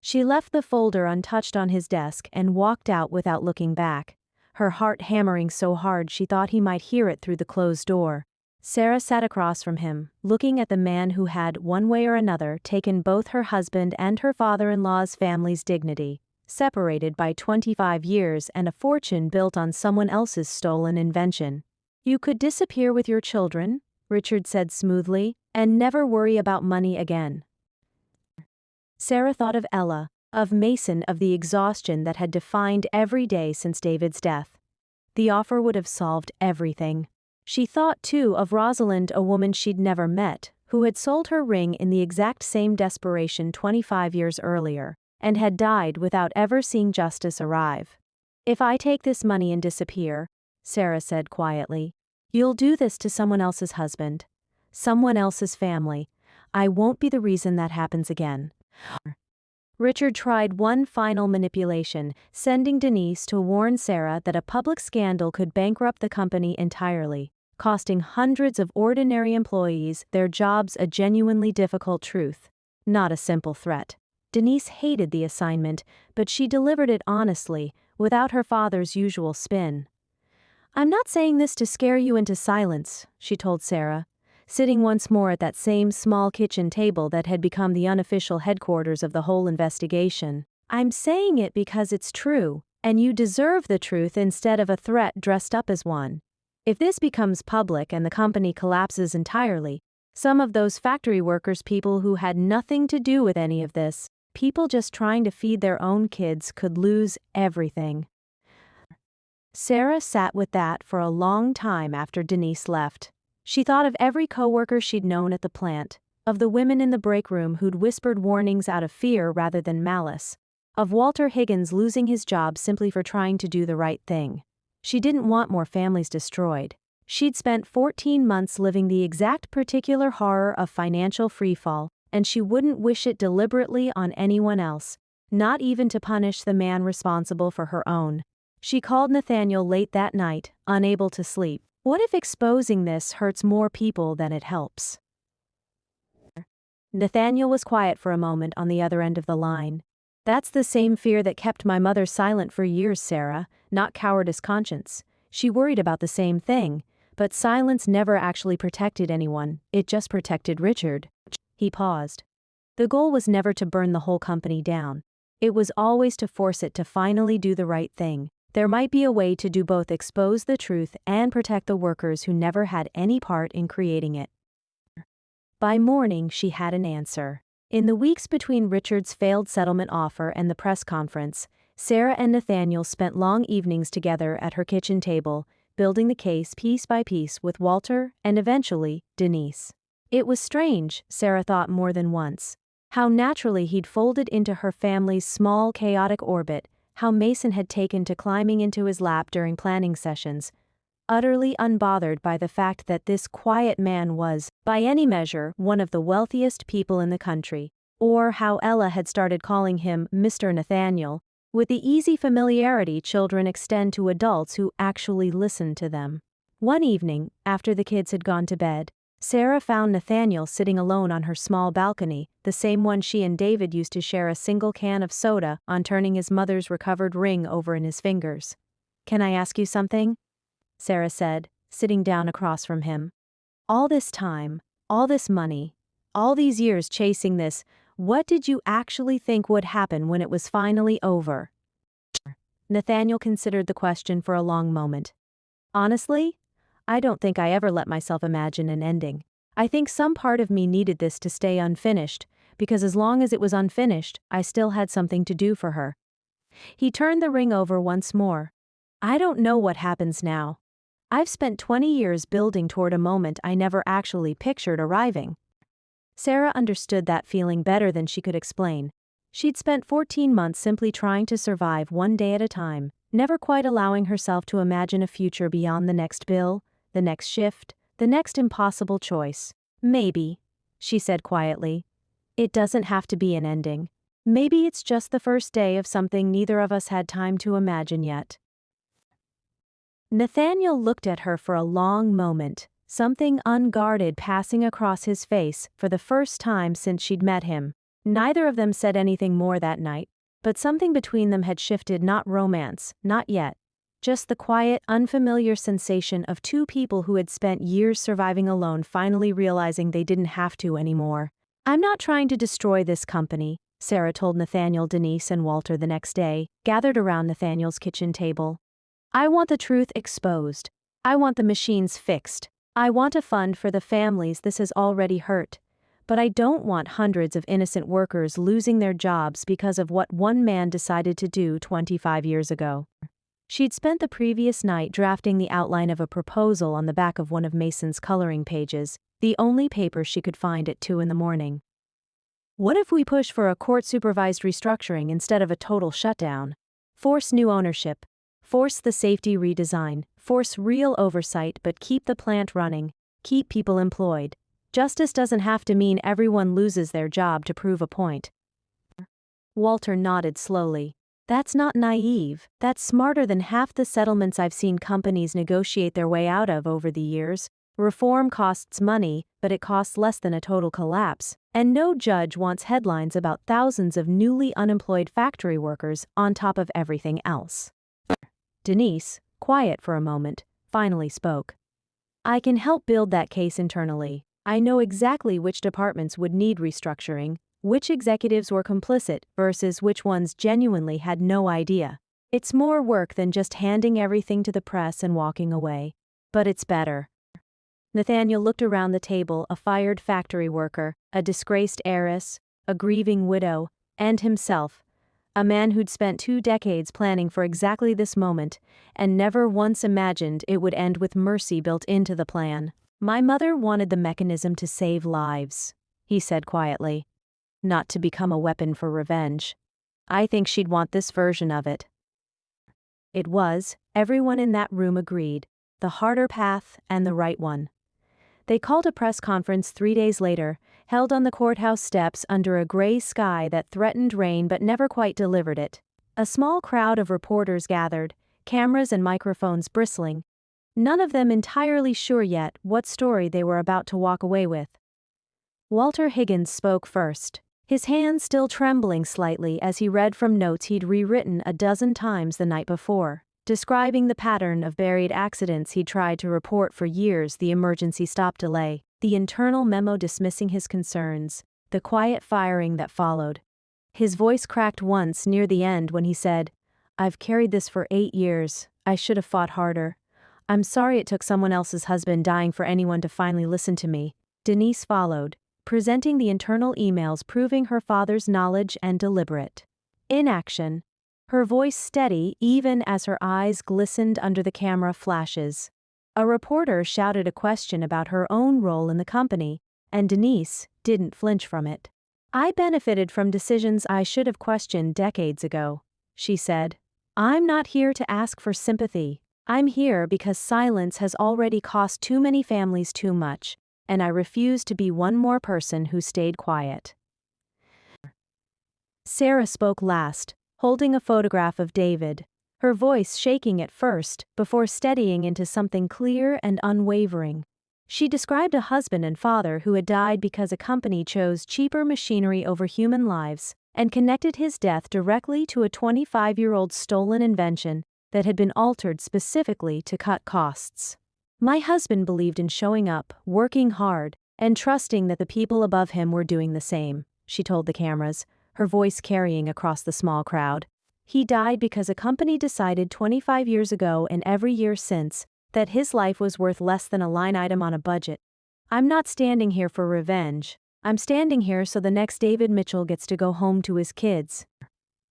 She left the folder untouched on his desk and walked out without looking back, her heart hammering so hard she thought he might hear it through the closed door. Sarah sat across from him, looking at the man who had, one way or another, taken both her husband and her father-in-law's family's dignity, separated by 25 years and a fortune built on someone else's stolen invention. You could disappear with your children, Richard said smoothly, and never worry about money again. Sarah thought of Ella, of Mason, of the exhaustion that had defined every day since David's death. The offer would have solved everything. She thought, too, of Rosalind, a woman she'd never met, who had sold her ring in the exact same desperation 25 years earlier, and had died without ever seeing justice arrive. If I take this money and disappear, Sarah said quietly, you'll do this to someone else's husband, someone else's family. I won't be the reason that happens again. Richard tried one final manipulation, sending Denise to warn Sarah that a public scandal could bankrupt the company entirely, costing hundreds of ordinary employees their jobs, a genuinely difficult truth, not a simple threat. Denise hated the assignment, but she delivered it honestly, without her father's usual spin. I'm not saying this to scare you into silence, she told Sarah, sitting once more at that same small kitchen table that had become the unofficial headquarters of the whole investigation. I'm saying it because it's true, and you deserve the truth instead of a threat dressed up as one. If this becomes public and the company collapses entirely, some of those factory workers, people who had nothing to do with any of this, people just trying to feed their own kids, could lose everything. Sarah sat with that for a long time after Denise left. She thought of every coworker she'd known at the plant, of the women in the break room who'd whispered warnings out of fear rather than malice, of Walter Higgins losing his job simply for trying to do the right thing. She didn't want more families destroyed. She'd spent 14 months living the exact particular horror of financial freefall, and she wouldn't wish it deliberately on anyone else, not even to punish the man responsible for her own. She called Nathaniel late that night, unable to sleep. What if exposing this hurts more people than it helps? Nathaniel was quiet for a moment on the other end of the line. That's the same fear that kept my mother silent for years, Sarah, not cowardice, conscience. She worried about the same thing, but silence never actually protected anyone, it just protected Richard. He paused. The goal was never to burn the whole company down. It was always to force it to finally do the right thing. There might be a way to do both, expose the truth and protect the workers who never had any part in creating it. By morning, she had an answer. In the weeks between Richard's failed settlement offer and the press conference, Sarah and Nathaniel spent long evenings together at her kitchen table, building the case piece by piece with Walter and eventually Denise. It was strange, Sarah thought more than once, how naturally he'd folded into her family's small, chaotic orbit, how Mason had taken to climbing into his lap during planning sessions, utterly unbothered by the fact that this quiet man was, by any measure, one of the wealthiest people in the country, or how Ella had started calling him Mr. Nathaniel, with the easy familiarity children extend to adults who actually listen to them. One evening, after the kids had gone to bed, Sarah found Nathaniel sitting alone on her small balcony, the same one she and David used to share a single can of soda on, turning his mother's recovered ring over in his fingers. "Can I ask you something?" Sarah said, sitting down across from him. "All this time, all this money, all these years chasing this, what did you actually think would happen when it was finally over?" Nathaniel considered the question for a long moment. "Honestly, I don't think I ever let myself imagine an ending. I think some part of me needed this to stay unfinished, because as long as it was unfinished, I still had something to do for her." He turned the ring over once more. "I don't know what happens now. I've spent 20 years building toward a moment I never actually pictured arriving." Sarah understood that feeling better than she could explain. She'd spent 14 months simply trying to survive one day at a time, never quite allowing herself to imagine a future beyond the next bill, the next shift, the next impossible choice. "Maybe," she said quietly, "it doesn't have to be an ending. Maybe it's just the first day of something neither of us had time to imagine yet." Nathaniel looked at her for a long moment, something unguarded passing across his face for the first time since she'd met him. Neither of them said anything more that night, but something between them had shifted. Not romance, not yet. Just the quiet, unfamiliar sensation of two people who had spent years surviving alone finally realizing they didn't have to anymore. "I'm not trying to destroy this company," Sarah told Nathaniel, Denise, and Walter the next day, gathered around Nathaniel's kitchen table. "I want the truth exposed. I want the machines fixed. I want a fund for the families this has already hurt. But I don't want hundreds of innocent workers losing their jobs because of what one man decided to do 25 years ago." She'd spent the previous night drafting the outline of a proposal on the back of one of Mason's coloring pages, the only paper she could find at 2 in the morning. "What if we push for a court-supervised restructuring instead of a total shutdown? Force new ownership. Force the safety redesign. Force real oversight but keep the plant running. Keep people employed. Justice doesn't have to mean everyone loses their job to prove a point." Walter nodded slowly. "That's not naive. That's smarter than half the settlements I've seen companies negotiate their way out of over the years. Reform costs money, but it costs less than a total collapse, and no judge wants headlines about thousands of newly unemployed factory workers on top of everything else." Denise, quiet for a moment, finally spoke. "I can help build that case internally. I know exactly which departments would need restructuring, which executives were complicit versus which ones genuinely had no idea. It's more work than just handing everything to the press and walking away. But it's better." Nathaniel looked around the table, a fired factory worker, a disgraced heiress, a grieving widow, and himself, a man who'd spent 2 decades planning for exactly this moment, and never once imagined it would end with mercy built into the plan. "My mother wanted the mechanism to save lives," he said quietly. "Not to become a weapon for revenge. I think she'd want this version of it." It was, everyone in that room agreed, the harder path and the right one. They called a press conference 3 days later, held on the courthouse steps under a gray sky that threatened rain but never quite delivered it. A small crowd of reporters gathered, cameras and microphones bristling, none of them entirely sure yet what story they were about to walk away with. Walter Higgins spoke first, his hands still trembling slightly as he read from notes he'd rewritten a dozen times the night before, describing the pattern of buried accidents he'd tried to report for years, the emergency stop delay, the internal memo dismissing his concerns, the quiet firing that followed. His voice cracked once near the end when he said, "I've carried this for 8 years. I should have fought harder. I'm sorry it took someone else's husband dying for anyone to finally listen to me." Denise followed, presenting the internal emails proving her father's knowledge and deliberate inaction, her voice steady even as her eyes glistened under the camera flashes. A reporter shouted a question about her own role in the company, and Denise didn't flinch from it. "I benefited from decisions I should have questioned decades ago," she said. "I'm not here to ask for sympathy. I'm here because silence has already cost too many families too much, and I refuse to be one more person who stayed quiet." Sarah spoke last, holding a photograph of David, her voice shaking at first before steadying into something clear and unwavering. She described a husband and father who had died because a company chose cheaper machinery over human lives and connected his death directly to a 25-year-old stolen invention that had been altered specifically to cut costs. "My husband believed in showing up, working hard, and trusting that the people above him were doing the same," she told the cameras, her voice carrying across the small crowd. "He died because a company decided 25 years ago and every year since that his life was worth less than a line item on a budget. I'm not standing here for revenge. I'm standing here so the next David Mitchell gets to go home to his kids."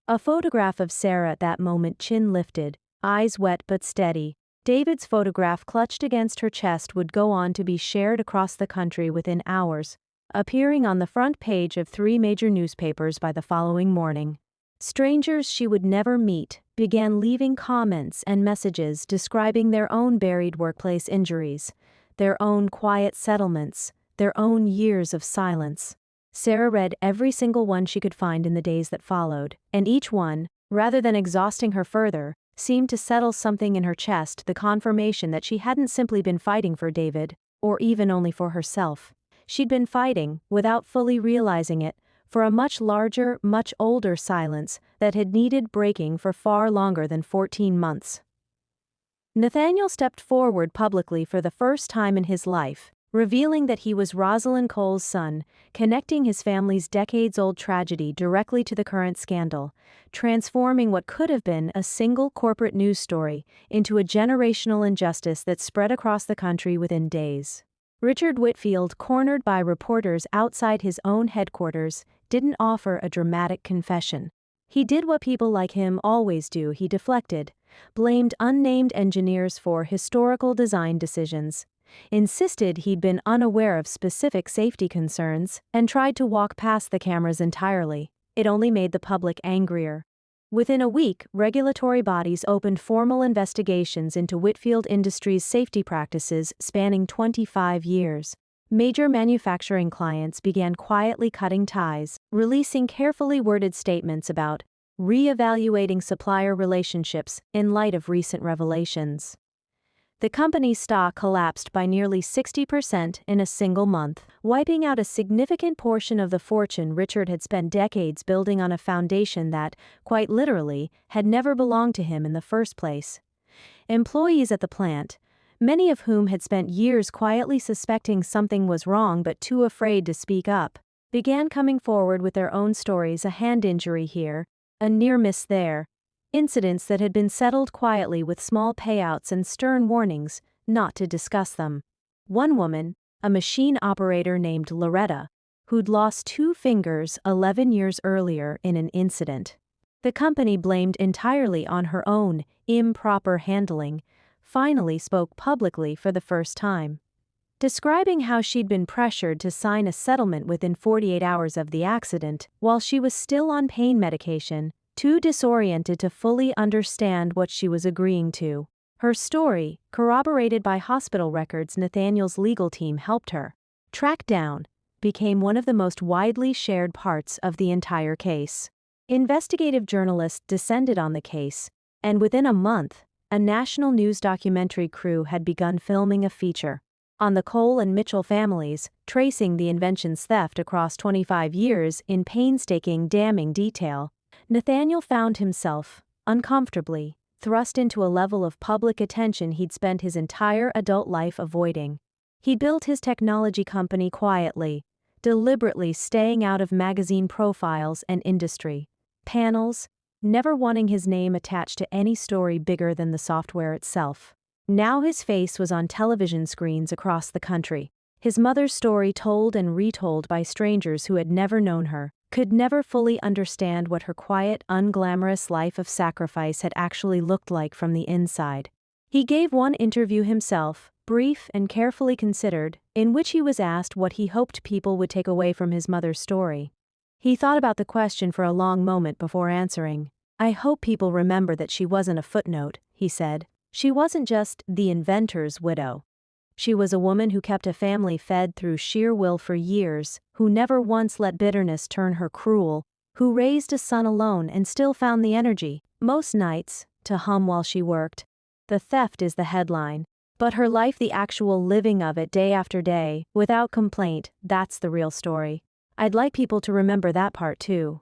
A photograph of Sarah at that moment, chin lifted, eyes wet but steady. David's photograph clutched against her chest would go on to be shared across the country within hours, appearing on the front page of 3 major newspapers by the following morning. Strangers she would never meet began leaving comments and messages describing their own buried workplace injuries, their own quiet settlements, their own years of silence. Sarah read every single one she could find in the days that followed, and each one, rather than exhausting her further, seemed to settle something in her chest, the confirmation that she hadn't simply been fighting for David, or even only for herself. She'd been fighting, without fully realizing it, for a much larger, much older silence that had needed breaking for far longer than 14 months. Nathaniel stepped forward publicly for the first time in his life, revealing that he was Rosalind Cole's son, connecting his family's decades-old tragedy directly to the current scandal, transforming what could have been a single corporate news story into a generational injustice that spread across the country within days. Richard Whitfield, cornered by reporters outside his own headquarters, didn't offer a dramatic confession. He did what people like him always do. He deflected, blamed unnamed engineers for historical design decisions, insisted he'd been unaware of specific safety concerns, and tried to walk past the cameras entirely. It only made the public angrier. Within a week, regulatory bodies opened formal investigations into Whitfield Industries' safety practices spanning 25 years. Major manufacturing clients began quietly cutting ties, releasing carefully worded statements about re-evaluating supplier relationships in light of recent revelations. The company's stock collapsed by nearly 60% in a single month, wiping out a significant portion of the fortune Richard had spent decades building on a foundation that, quite literally, had never belonged to him in the first place. Employees at the plant, many of whom had spent years quietly suspecting something was wrong but too afraid to speak up, began coming forward with their own stories: a hand injury here, a near miss there, incidents that had been settled quietly with small payouts and stern warnings not to discuss them. One woman, a machine operator named Loretta, who'd lost 2 fingers 11 years earlier in an incident the company blamed entirely on her own improper handling, finally spoke publicly for the first time. Describing how she'd been pressured to sign a settlement within 48 hours of the accident while she was still on pain medication, too disoriented to fully understand what she was agreeing to. Her story, corroborated by hospital records Nathaniel's legal team helped her track down, became one of the most widely shared parts of the entire case. Investigative journalists descended on the case, and within a month, a national news documentary crew had begun filming a feature on the Cole and Mitchell families, tracing the invention's theft across 25 years in painstaking, damning detail. Nathaniel found himself, uncomfortably, thrust into a level of public attention he'd spent his entire adult life avoiding. He built his technology company quietly, deliberately staying out of magazine profiles and industry panels, never wanting his name attached to any story bigger than the software itself. Now his face was on television screens across the country, his mother's story told and retold by strangers who had never known her, could never fully understand what her quiet, unglamorous life of sacrifice had actually looked like from the inside. He gave one interview himself, brief and carefully considered, in which he was asked what he hoped people would take away from his mother's story. He thought about the question for a long moment before answering. "I hope people remember that she wasn't a footnote," he said. "She wasn't just the inventor's widow. She was a woman who kept a family fed through sheer will for years, who never once let bitterness turn her cruel, who raised a son alone and still found the energy, most nights, to hum while she worked. The theft is the headline, but her life, the actual living of it day after day, without complaint, that's the real story. I'd like people to remember that part too.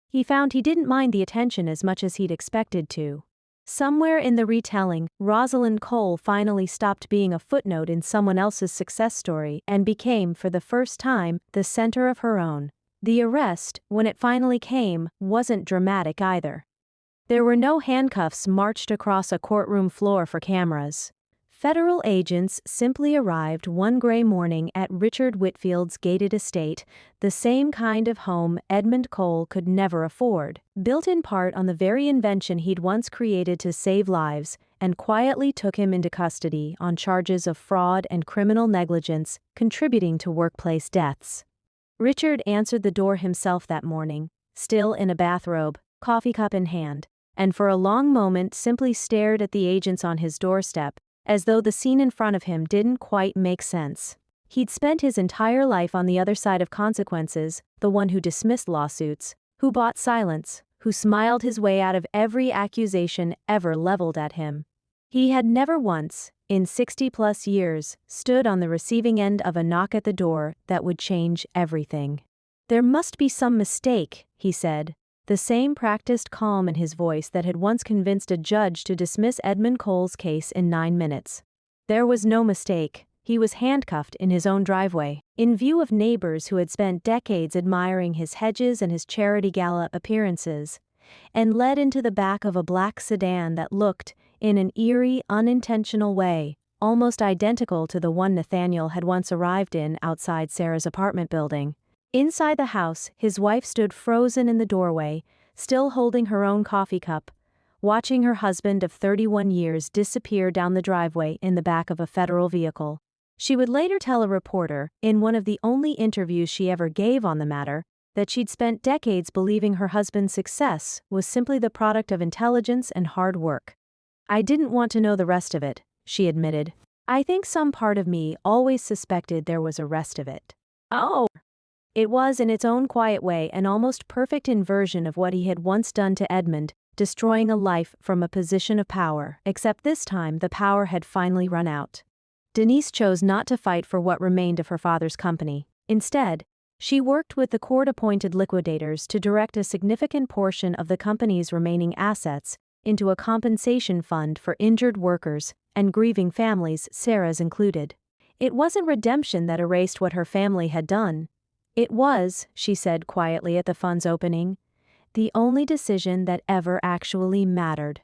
He found he didn't mind the attention as much as he'd expected to. Somewhere in the retelling, Rosalind Cole finally stopped being a footnote in someone else's success story and became, for the first time, the center of her own. The arrest, when it finally came, wasn't dramatic either. There were no handcuffs marched across a courtroom floor for cameras. Federal agents simply arrived one gray morning at Richard Whitfield's gated estate, the same kind of home Edmund Cole could never afford, built in part on the very invention he'd once created to save lives, and quietly took him into custody on charges of fraud and criminal negligence contributing to workplace deaths. Richard answered the door himself that morning, still in a bathrobe, coffee cup in hand, and for a long moment simply stared at the agents on his doorstep, as though the scene in front of him didn't quite make sense. He'd spent his entire life on the other side of consequences, the one who dismissed lawsuits, who bought silence, who smiled his way out of every accusation ever leveled at him. He had never once, in 60-plus years, stood on the receiving end of a knock at the door that would change everything. "There must be some mistake," he said, the same practiced calm in his voice that had once convinced a judge to dismiss Edmund Cole's case in 9 minutes. There was no mistake. He was handcuffed in his own driveway, in view of neighbors who had spent decades admiring his hedges and his charity gala appearances, and led into the back of a black sedan that looked, in an eerie, unintentional way, almost identical to the one Nathaniel had once arrived in outside Sarah's apartment building. Inside the house, his wife stood frozen in the doorway, still holding her own coffee cup, watching her husband of 31 years disappear down the driveway in the back of a federal vehicle. She would later tell a reporter, in one of the only interviews she ever gave on the matter, that she'd spent decades believing her husband's success was simply the product of intelligence and hard work. "I didn't want to know the rest of it," she admitted. "I think some part of me always suspected there was a rest of it." Oh! It was, in its own quiet way, an almost perfect inversion of what he had once done to Edmund, destroying a life from a position of power, except this time the power had finally run out. Denise chose not to fight for what remained of her father's company. Instead, she worked with the court-appointed liquidators to direct a significant portion of the company's remaining assets into a compensation fund for injured workers and grieving families, Sarah's included. It wasn't redemption that erased what her family had done. It was, she said quietly at the fund's opening, the only decision that ever actually mattered.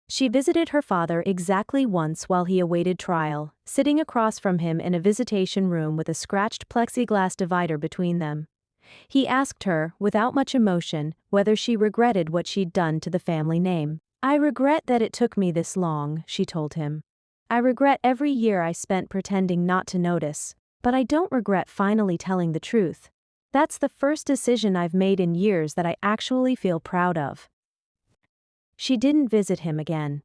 She visited her father exactly once while he awaited trial, sitting across from him in a visitation room with a scratched plexiglass divider between them. He asked her, without much emotion, whether she regretted what she'd done to the family name. "I regret that it took me this long," she told him. "I regret every year I spent pretending not to notice. But I don't regret finally telling the truth. That's the first decision I've made in years that I actually feel proud of." She didn't visit him again.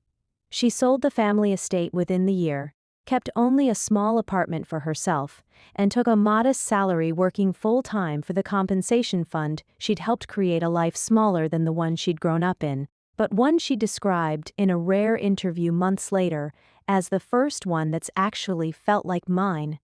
She sold the family estate within the year, kept only a small apartment for herself, and took a modest salary working full-time for the compensation fund she'd helped create a life smaller than the one she'd grown up in, but one she described, in a rare interview months later, as the first one that's actually felt like mine.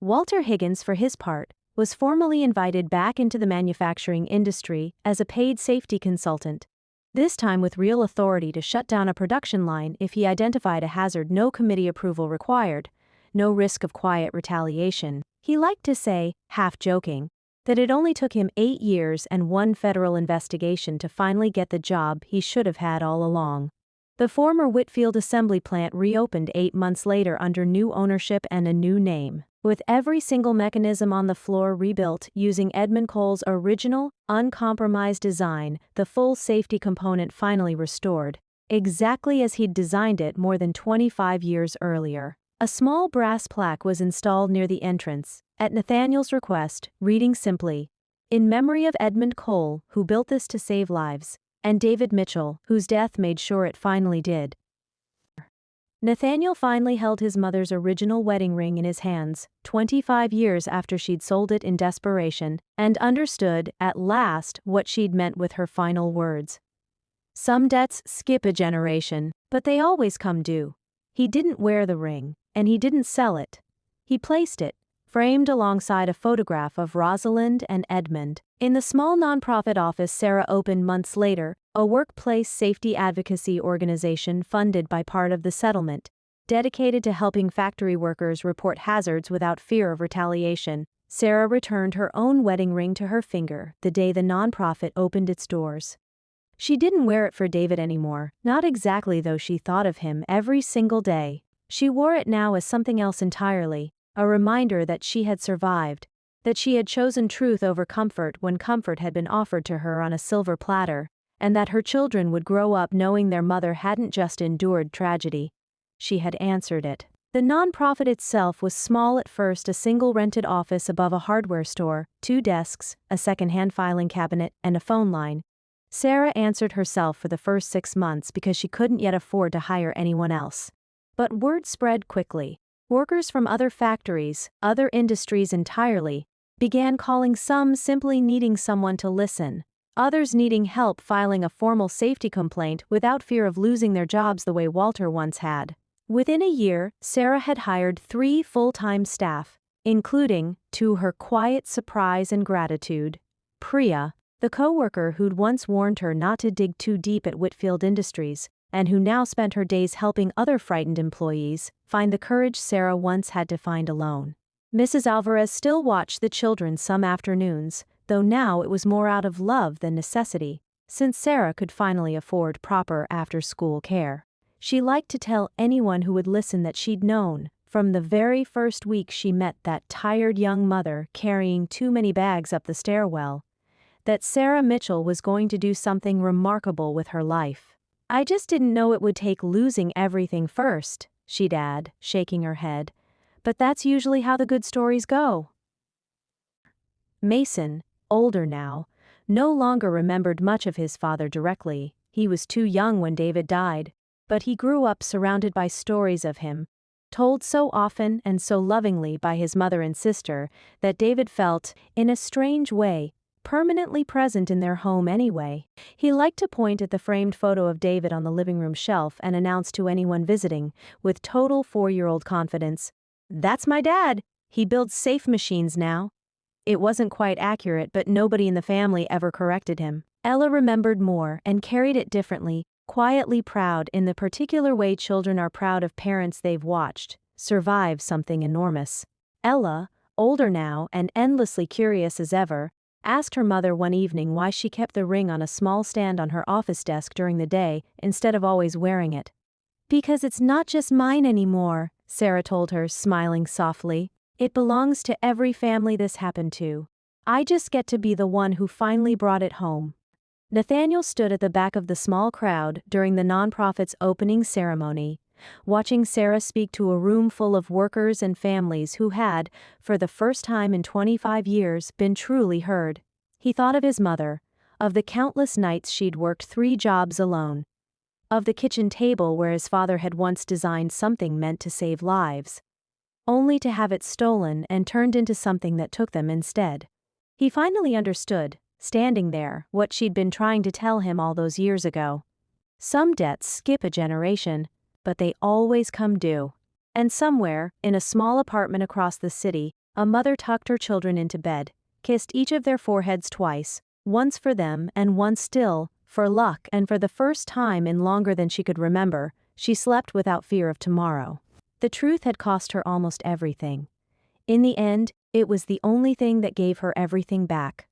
Walter Higgins, for his part, was formally invited back into the manufacturing industry as a paid safety consultant, this time with real authority to shut down a production line if he identified a hazard no committee approval required, no risk of quiet retaliation. He liked to say, half joking, that it only took him 8 years and 1 federal investigation to finally get the job he should have had all along. The former Whitfield assembly plant reopened 8 months later under new ownership and a new name, with every single mechanism on the floor rebuilt using Edmund Cole's original, uncompromised design, the full safety component finally restored, exactly as he'd designed it more than 25 years earlier. A small brass plaque was installed near the entrance, at Nathaniel's request, reading simply, "In memory of Edmund Cole, who built this to save lives, and David Mitchell, whose death made sure it finally did." Nathaniel finally held his mother's original wedding ring in his hands, 25 years after she'd sold it in desperation, and understood, at last, what she'd meant with her final words. Some debts skip a generation, but they always come due. He didn't wear the ring, and he didn't sell it. He placed it, framed alongside a photograph of Rosalind and Edmund, in the small nonprofit office Sarah opened months later, a workplace safety advocacy organization funded by part of the settlement, dedicated to helping factory workers report hazards without fear of retaliation. Sarah returned her own wedding ring to her finger the day the nonprofit opened its doors. She didn't wear it for David anymore, not exactly, though she thought of him every single day. She wore it now as something else entirely, a reminder that she had survived, that she had chosen truth over comfort when comfort had been offered to her on a silver platter, and that her children would grow up knowing their mother hadn't just endured tragedy. She had answered it. The nonprofit itself was small at first, a single rented office above a hardware store, 2 desks, a second-hand filing cabinet, and a phone line. Sarah answered herself for the first 6 months because she couldn't yet afford to hire anyone else. But word spread quickly. Workers from other factories, other industries entirely, began calling, some simply needing someone to listen, others needing help filing a formal safety complaint without fear of losing their jobs the way Walter once had. Within a year, Sarah had hired 3 full-time staff, including, to her quiet surprise and gratitude, Priya, the co-worker who'd once warned her not to dig too deep at Whitfield Industries, and who now spent her days helping other frightened employees find the courage Sarah once had to find alone. Mrs. Alvarez still watched the children some afternoons, though now it was more out of love than necessity, since Sarah could finally afford proper after-school care. She liked to tell anyone who would listen that she'd known, from the very first week she met that tired young mother carrying too many bags up the stairwell, that Sarah Mitchell was going to do something remarkable with her life. "I just didn't know it would take losing everything first," she'd add, shaking her head. "But that's usually how the good stories go." Mason, older now, no longer remembered much of his father directly. He was too young when David died, but he grew up surrounded by stories of him, told so often and so lovingly by his mother and sister that David felt, in a strange way, permanently present in their home anyway. He liked to point at the framed photo of David on the living room shelf and announce to anyone visiting, with total 4-year-old confidence, "That's my dad! He builds safe machines now." It wasn't quite accurate, but nobody in the family ever corrected him. Ella remembered more and carried it differently, quietly proud in the particular way children are proud of parents they've watched survive something enormous. Ella, older now and endlessly curious as ever, asked her mother one evening why she kept the ring on a small stand on her office desk during the day instead of always wearing it. "Because it's not just mine anymore," Sarah told her, smiling softly. "It belongs to every family this happened to. I just get to be the one who finally brought it home." Nathaniel stood at the back of the small crowd during the nonprofit's opening ceremony, watching Sarah speak to a room full of workers and families who had, for the first time in 25 years, been truly heard. He thought of his mother, of the countless nights she'd worked 3 jobs alone, of the kitchen table where his father had once designed something meant to save lives, only to have it stolen and turned into something that took them instead. He finally understood, standing there, what she'd been trying to tell him all those years ago. Some debts skip a generation, but they always come due. And somewhere, in a small apartment across the city, a mother tucked her children into bed, kissed each of their foreheads twice, once for them and once still, for luck, and for the first time in longer than she could remember, she slept without fear of tomorrow. The truth had cost her almost everything. In the end, it was the only thing that gave her everything back.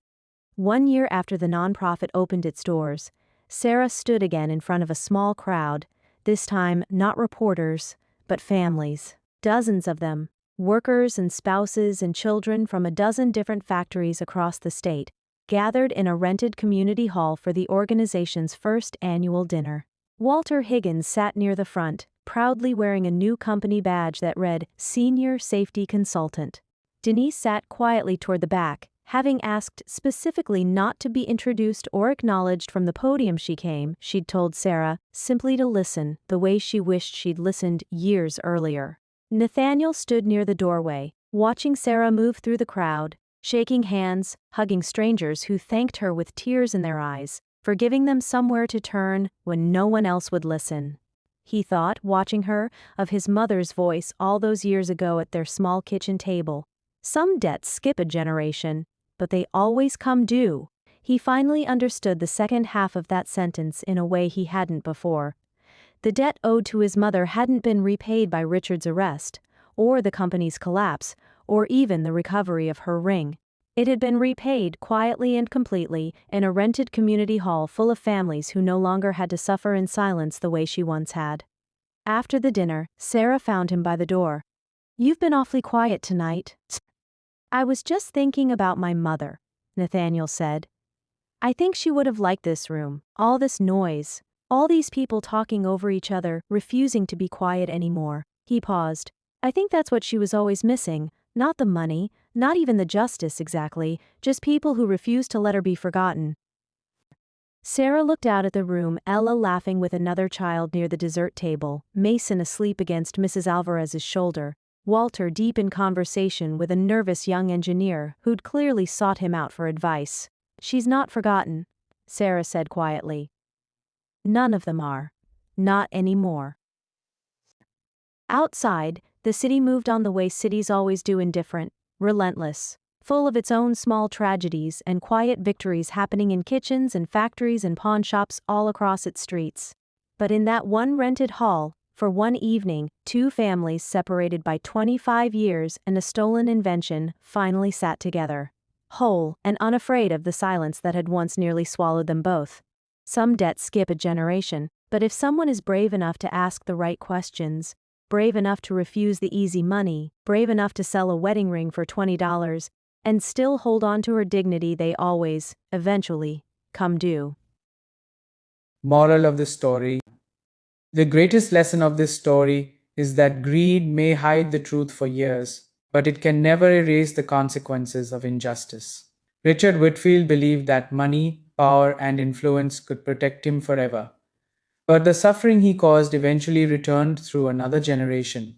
1 year after the nonprofit opened its doors, Sarah stood again in front of a small crowd, this time not reporters, but families. Dozens of them, workers and spouses and children from a dozen different factories across the state, gathered in a rented community hall for the organization's first annual dinner. Walter Higgins sat near the front, proudly wearing a new company badge that read Senior Safety Consultant. Denise sat quietly toward the back, Having asked specifically not to be introduced or acknowledged from the podium she came, she'd told Sarah simply to listen the way she wished she'd listened years earlier. Nathaniel stood near the doorway, watching Sarah move through the crowd, shaking hands, hugging strangers who thanked her with tears in their eyes for giving them somewhere to turn when no one else would listen. He thought, watching her, of his mother's voice all those years ago at their small kitchen table. Some debts skip a generation, but they always come due. He finally understood the second half of that sentence in a way he hadn't before. The debt owed to his mother hadn't been repaid by Richard's arrest, or the company's collapse, or even the recovery of her ring. It had been repaid quietly and completely in a rented community hall full of families who no longer had to suffer in silence the way she once had. After the dinner, Sarah found him by the door. "You've been awfully quiet tonight." "I was just thinking about my mother," Nathaniel said. "I think she would have liked this room, all this noise, all these people talking over each other, refusing to be quiet anymore." He paused. "I think that's what she was always missing, not the money, not even the justice exactly, just people who refused to let her be forgotten." Sarah looked out at the room, Ella laughing with another child near the dessert table, Mason asleep against Mrs. Alvarez's shoulder, Walter deep in conversation with a nervous young engineer who'd clearly sought him out for advice. "She's not forgotten," Sarah said quietly. "None of them are. Not anymore." Outside, the city moved on the way cities always do, indifferent, relentless, full of its own small tragedies and quiet victories happening in kitchens and factories and pawn shops all across its streets. But in that one rented hall, for one evening, two families separated by 25 years and a stolen invention finally sat together, whole and unafraid of the silence that had once nearly swallowed them both. Some debts skip a generation, but if someone is brave enough to ask the right questions, brave enough to refuse the easy money, brave enough to sell a wedding ring for $20, and still hold on to her dignity, they always, eventually, come due. Moral of the story: the greatest lesson of this story is that greed may hide the truth for years, but it can never erase the consequences of injustice. Richard Whitfield believed that money, power, and influence could protect him forever. But the suffering he caused eventually returned through another generation.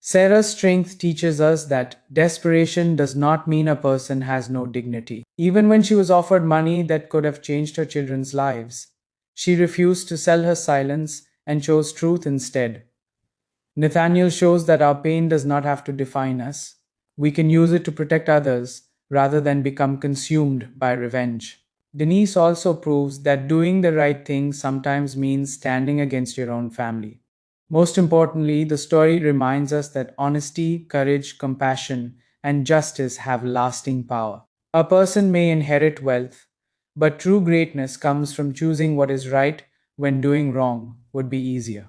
Sarah's strength teaches us that desperation does not mean a person has no dignity. Even when she was offered money that could have changed her children's lives, she refused to sell her silence and chose truth instead. Nathaniel shows that our pain does not have to define us. We can use it to protect others rather than become consumed by revenge. Denise also proves that doing the right thing sometimes means standing against your own family. Most importantly, the story reminds us that honesty, courage, compassion, and justice have lasting power. A person may inherit wealth, but true greatness comes from choosing what is right when doing wrong would be easier.